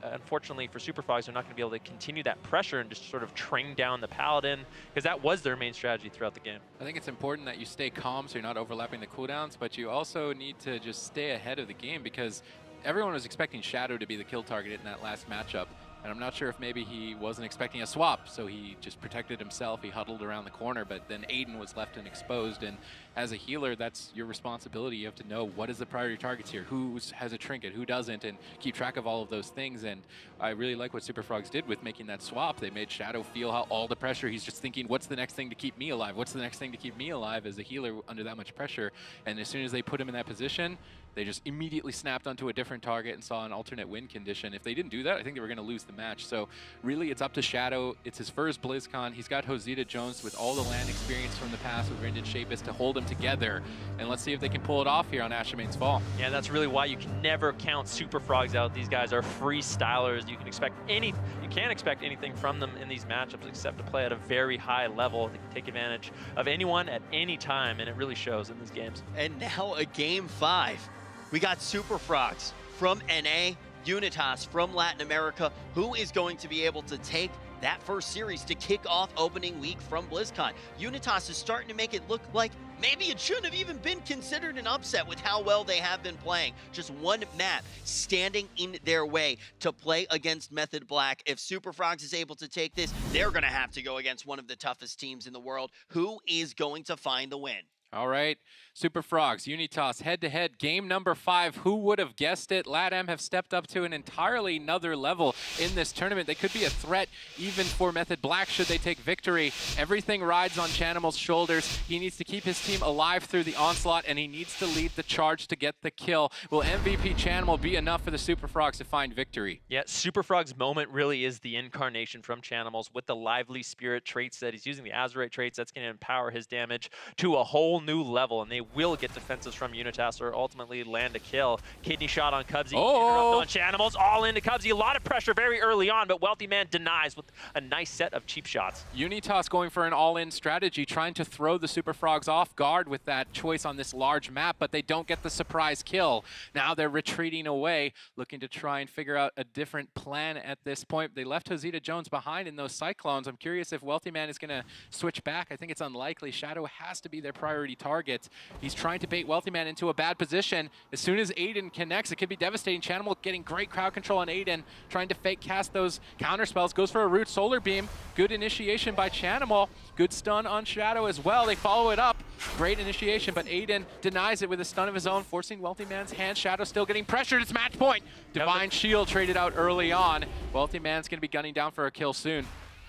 unfortunately for SuperFrogs, they're not going to be able to continue that pressure and just sort of train down the Paladin, because that was their main strategy throughout the game. I think it's important that you stay calm so you're not overlapping the cooldowns, but you also need to just stay ahead of the game, because everyone was expecting Shadow to be the kill target in that last matchup. And I'm not sure if maybe he wasn't expecting a swap, so he just protected himself. He huddled around the corner, but then Aiden was left and exposed. And as a healer, that's your responsibility. You have to know what is the priority targets here, who has a trinket, who doesn't, and keep track of all of those things. And I really like what SuperFrogs did with making that swap. They made Shadow feel how all the pressure. He's just thinking, what's the next thing to keep me alive? What's the next thing to keep me alive as a healer under that much pressure? And as soon as they put him in that position, they just immediately snapped onto a different target and saw an alternate win condition. If they didn't do that, I think they were going to lose the match. So really, it's up to Shadow. It's his first BlizzCon. He's got Josita Jones with all the LAN experience from the past with Rendon Shapis to hold him together. And let's see if they can pull it off here on Ashmane's Fall. Yeah, that's really why you can never count SuperFrogs out. These guys are freestylers. You can't expect anything from them in these matchups except to play at a very high level. They can take advantage of anyone at any time, and it really shows in these games. And now a Game 5. We got SuperFrogs from NA, Unitas from Latin America. Who is going to be able to take that first series to kick off opening week from BlizzCon? Unitas is starting to make it look like maybe it shouldn't have even been considered an upset with how well they have been playing. Just one map standing in their way to play against Method Black. If SuperFrogs is able to take this, they're going to have to go against one of the toughest teams in the world. Who is going to find the win? All right, SuperFrogs, Unitas, head-to-head, game number 5. Who would have guessed it? LATAM have stepped up to an entirely another level in this tournament. They could be a threat even for Method Black should they take victory. Everything rides on Chanimal's shoulders. He needs to keep his team alive through the onslaught, and he needs to lead the charge to get the kill. Will MVP Chanimal be enough for the SuperFrogs to find victory? Yeah, SuperFrog's moment really is the incarnation from Chanimal's with the Lively Spirit traits that he's using, the Azurite traits. That's going to empower his damage to a whole new level, and they will get defensives from Unitas or ultimately land a kill. Kidney shot on Cubsy, interrupt on Chanimal's, all into Cubsy. A lot of pressure very early on, but Wealthy Man denies with a nice set of cheap shots. Unitas going for an all-in strategy, trying to throw the SuperFrogs off guard with that choice on this large map, but they don't get the surprise kill. Now they're retreating away, looking to try and figure out a different plan at this point. They left Josita Jones behind in those Cyclones. I'm curious if Wealthy Man is going to switch back. I think it's unlikely. Shadow has to be their priority target. He's trying to bait Wealthy Man into a bad position. As soon as Aiden connects, it could be devastating. Chanimal getting great crowd control on Aiden, trying to fake cast those counter spells. Goes for a root solar beam. Good initiation by Chanimal. Good stun on Shadow as well. They follow it up. Great initiation, but Aiden denies it with a stun of his own, forcing Wealthy Man's hand. Shadow still getting pressured. It's match point. Divine Shield traded out early on. Wealthy Man's going to be gunning down for a kill soon.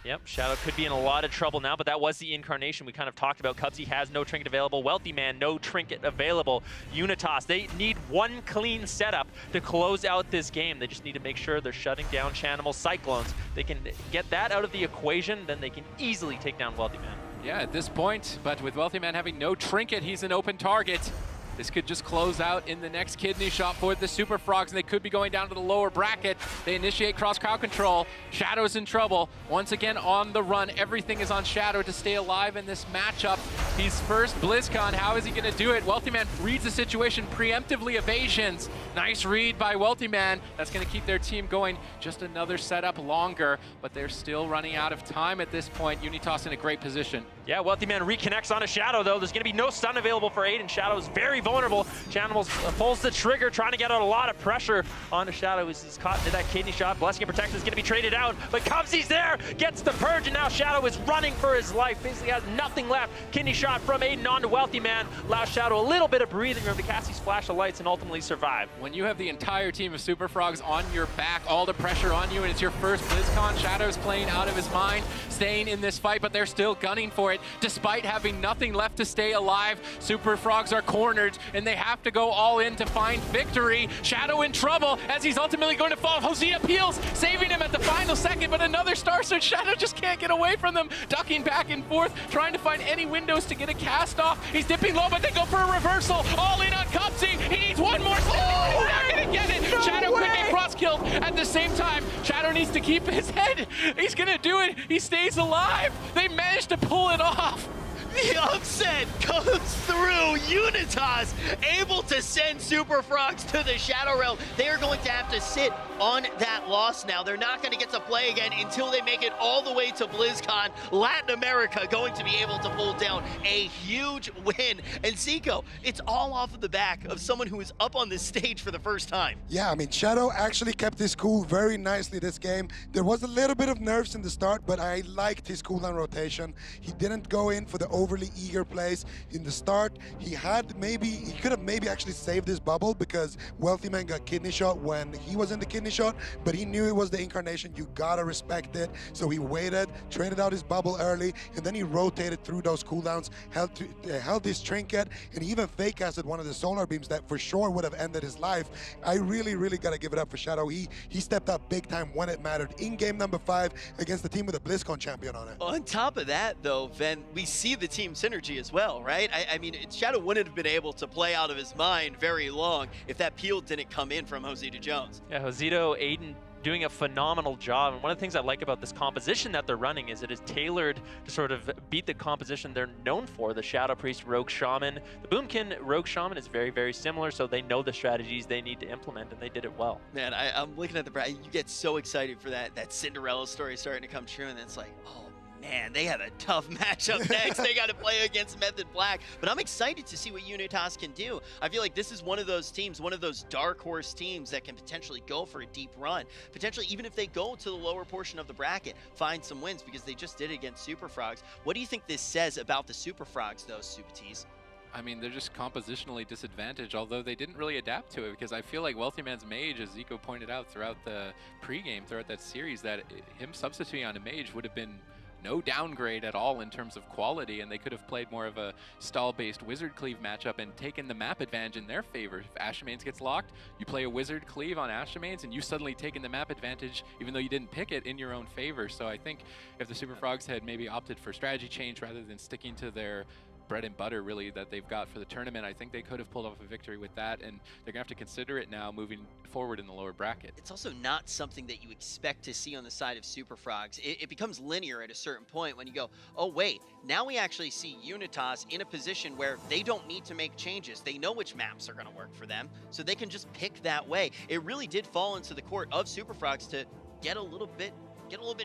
Yep, Shadow could be in a lot of trouble now, but that was the incarnation we kind of talked about. Cubsy has no trinket available. Wealthy Man, no trinket available. Unitas, they need one clean setup to close out this game. They just need to make sure they're shutting down Chanimal Cyclones. They can get that out of the equation, then they can easily take down Wealthy Man. Yeah, at this point, but with Wealthy Man having no trinket, he's an open target. This could just close out in the next kidney shot for the SuperFrogs, and they could be going down to the lower bracket. They initiate cross crowd control. Shadow's in trouble. Once again on the run. Everything is on Shadow to stay alive in this matchup. He's first BlizzCon. How is he going to do it? Wealthy Man reads the situation, preemptively evasions. Nice read by Wealthy Man. That's going to keep their team going just another setup longer, but they're still running out of time at this point. Unitas in a great position. Yeah, Wealthy Man reconnects on a Shadow, though. There's going to be no stun available for Aiden. Shadow is very vulnerable. Chanimals pulls the trigger, trying to get out a lot of pressure onto Shadow as he's caught into that kidney shot. Blessing and Protection is going to be traded out, but Cubsy's there, gets the purge, and now Shadow is running for his life. Basically has nothing left. Kidney shot from Aiden onto Wealthy Man allows Shadow a little bit of breathing room to cast these flash of lights and ultimately survive. When you have the entire team of Super Frogs on your back, all the pressure on you, and it's your first BlizzCon, Shadow's playing out of his mind, staying in this fight, but they're still gunning for it. Despite having nothing left to stay alive, Super Frogs are cornered, and they have to go all in to find victory. Shadow in trouble as he's ultimately going to fall. Hosea peels, saving him at the final second, but another Star Search. Shadow just can't get away from them, ducking back and forth, trying to find any windows to get a cast off. He's dipping low, but they go for a reversal. All in on Cubsy. He needs one more. He's not going to get it. No Shadow could get cross-killed at the same time. Shadow needs to keep his head. He's going to do it. He stays alive. They managed to pull it off. The upset comes through. Unitas able to send Super Frogs to the Shadow Realm. They are going to have to sit on that loss now. They're not going to get to play again until they make it all the way to BlizzCon. Latin America going to be able to pull down a huge win. And Zico, it's all off of the back of someone who is up on this stage for the first time. Yeah, I mean, Shadow actually kept his cool very nicely this game. There was a little bit of nerves in the start, but I liked his cooldown rotation. He didn't go in for the overly eager plays in the start. He could have maybe actually saved his bubble because Wealthy Man got kidney shot when he was in the kidney shot, but he knew it was the incarnation. You gotta respect it. So he waited, traded out his bubble early, and then he rotated through those cooldowns, held his trinket, and he even fake casted one of the solar beams that for sure would have ended his life. I really gotta give it up for Shadow. He stepped up big time when it mattered in game number 5 against the team with a BlizzCon champion on it. On top of that, though, Ven, we see the team synergy as well, right? I mean, Shadow wouldn't have been able to play out of his mind very long if that peel didn't come in from Josito Jones. Yeah, Josito, Aiden doing a phenomenal job. And one of the things I like about this composition that they're running is it is tailored to sort of beat the composition they're known for, the Shadow Priest Rogue Shaman. The Boomkin Rogue Shaman is very similar, so they know the strategies they need to implement, and they did it well. Man, I'm looking at you get so excited for that Cinderella story starting to come true, and then it's like, oh, man, they have a tough matchup next. They got to play against Method Black. But I'm excited to see what Unitas can do. I feel like this is one of those teams, one of those dark horse teams that can potentially go for a deep run. Potentially, even if they go to the lower portion of the bracket, find some wins because they just did it against Super Frogs. What do you think this says about the Super Frogs, though, Supatees? I mean, they're just compositionally disadvantaged, although they didn't really adapt to it, because I feel like Wealthy Man's mage, as Zico pointed out throughout the pregame, throughout that series, that him substituting on a mage would have been no downgrade at all in terms of quality, and they could have played more of a stall-based Wizard Cleave matchup and taken the map advantage in their favor. If Ashamanes gets locked, you play a Wizard Cleave on Ashamanes, and you've suddenly taken the map advantage, even though you didn't pick it, in your own favor. So I think if the Super Frogs had maybe opted for strategy change rather than sticking to their bread and butter really that they've got for the tournament, I think they could have pulled off a victory with that, and they're gonna have to consider it now moving forward in the lower bracket. It's also not something that you expect to see on the side of Super Frogs. It becomes linear at a certain point when you go, oh wait, now we actually see Unitas in a position where they don't need to make changes. They know which maps are gonna work for them, so they can just pick that way. It really did fall into the court of Super Frogs to get a little bit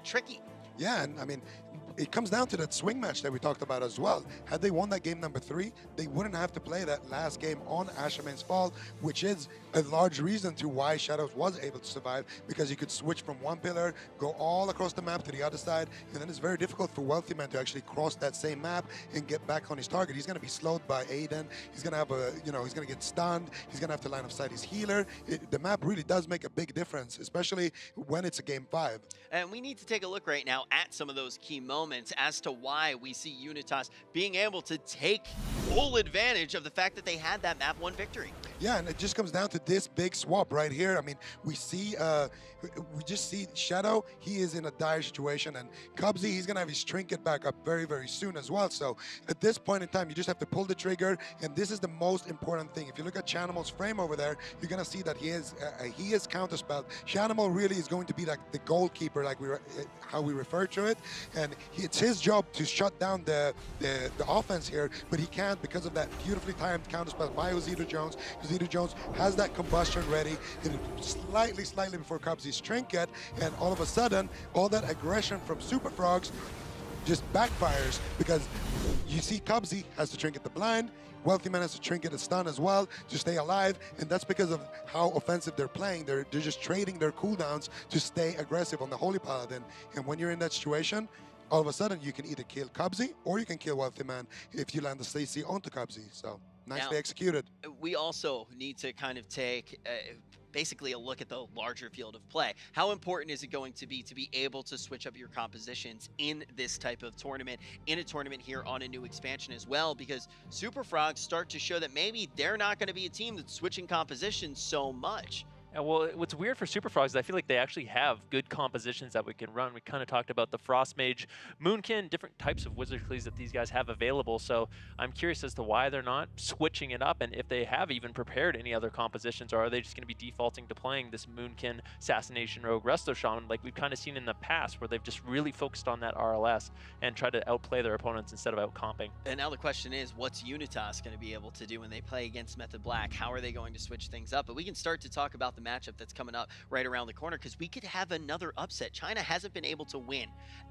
tricky. Yeah, and I mean, it comes down to that swing match that we talked about as well. Had they won that game number 3, they wouldn't have to play that last game on Ashamane's Fall, which is a large reason to why Shadows was able to survive, because you could switch from one pillar, go all across the map to the other side, and then it's very difficult for Wealthy Man to actually cross that same map and get back on his target. He's going to be slowed by Aiden. He's going to have he's going to get stunned. He's going to have to line of sight his healer. The map really does make a big difference, especially when it's a game 5. And we need to take a look right now at some of those key moments as to why we see Unitas being able to take full advantage of the fact that they had that map 1 victory. Yeah, and it just comes down to this big swap right here. I mean, we just see Shadow, he is in a dire situation, and Cubsy, he's gonna have his trinket back up very soon as well. So at this point in time, you just have to pull the trigger, and this is the most important thing. If you look at Chanimal's frame over there, you're gonna see that he is counterspelled. Chanimal really is going to be like the goalkeeper, like how we refer to it, and it's his job to shut down the offense here, but he can't because of that beautifully timed counterspell by Josito Jones. Josito Jones has that combustion ready, and slightly before Cubsy's trinket, and all of a sudden, all that aggression from Super Frogs, just backfires, because you see Cubsy has to trinket the blind, Wealthy Man has to trinket a stun as well to stay alive, and that's because of how offensive they're playing. They're just trading their cooldowns to stay aggressive on the Holy Paladin. And when you're in that situation, all of a sudden you can either kill Cubsy or you can kill Wealthy Man if you land the Stacy onto Cubsy. So nicely executed. We also need to kind of take basically a look at the larger field of play. How important is it going to be able to switch up your compositions in this type of tournament, in a tournament here on a new expansion as well? Because Super Frogs start to show that maybe they're not going to be a team that's switching compositions so much. Yeah, well, what's weird for Super Frogs is I feel like they actually have good compositions that we can run. We kind of talked about the Frost Mage, Moonkin, different types of Wizardries that these guys have available. So I'm curious as to why they're not switching it up, and if they have even prepared any other compositions, or are they just going to be defaulting to playing this Moonkin, Assassination Rogue, Resto Shaman, like we've kind of seen in the past, where they've just really focused on that RLS and tried to outplay their opponents instead of outcomping. And now the question is, what's Unitas going to be able to do when they play against Method Black? How are they going to switch things up? But we can start to talk about the matchup that's coming up right around the corner, because we could have another upset. China hasn't been able to win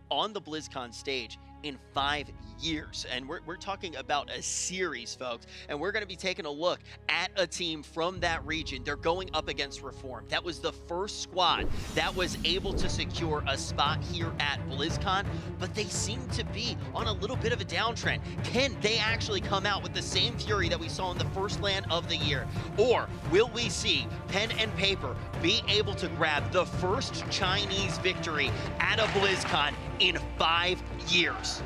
on the BlizzCon stage in 5 years, and we're talking about a series, folks, and we're going to be taking a look at a team from that region. They're going up against Reform. That was the first squad that was able to secure a spot here at BlizzCon, but they seem to be on a little bit of a downtrend. Can they actually come out with the same fury that we saw in the first LAN of the year, or will we see Pen and Paper be able to grab the first Chinese victory at a BlizzCon in 5 years?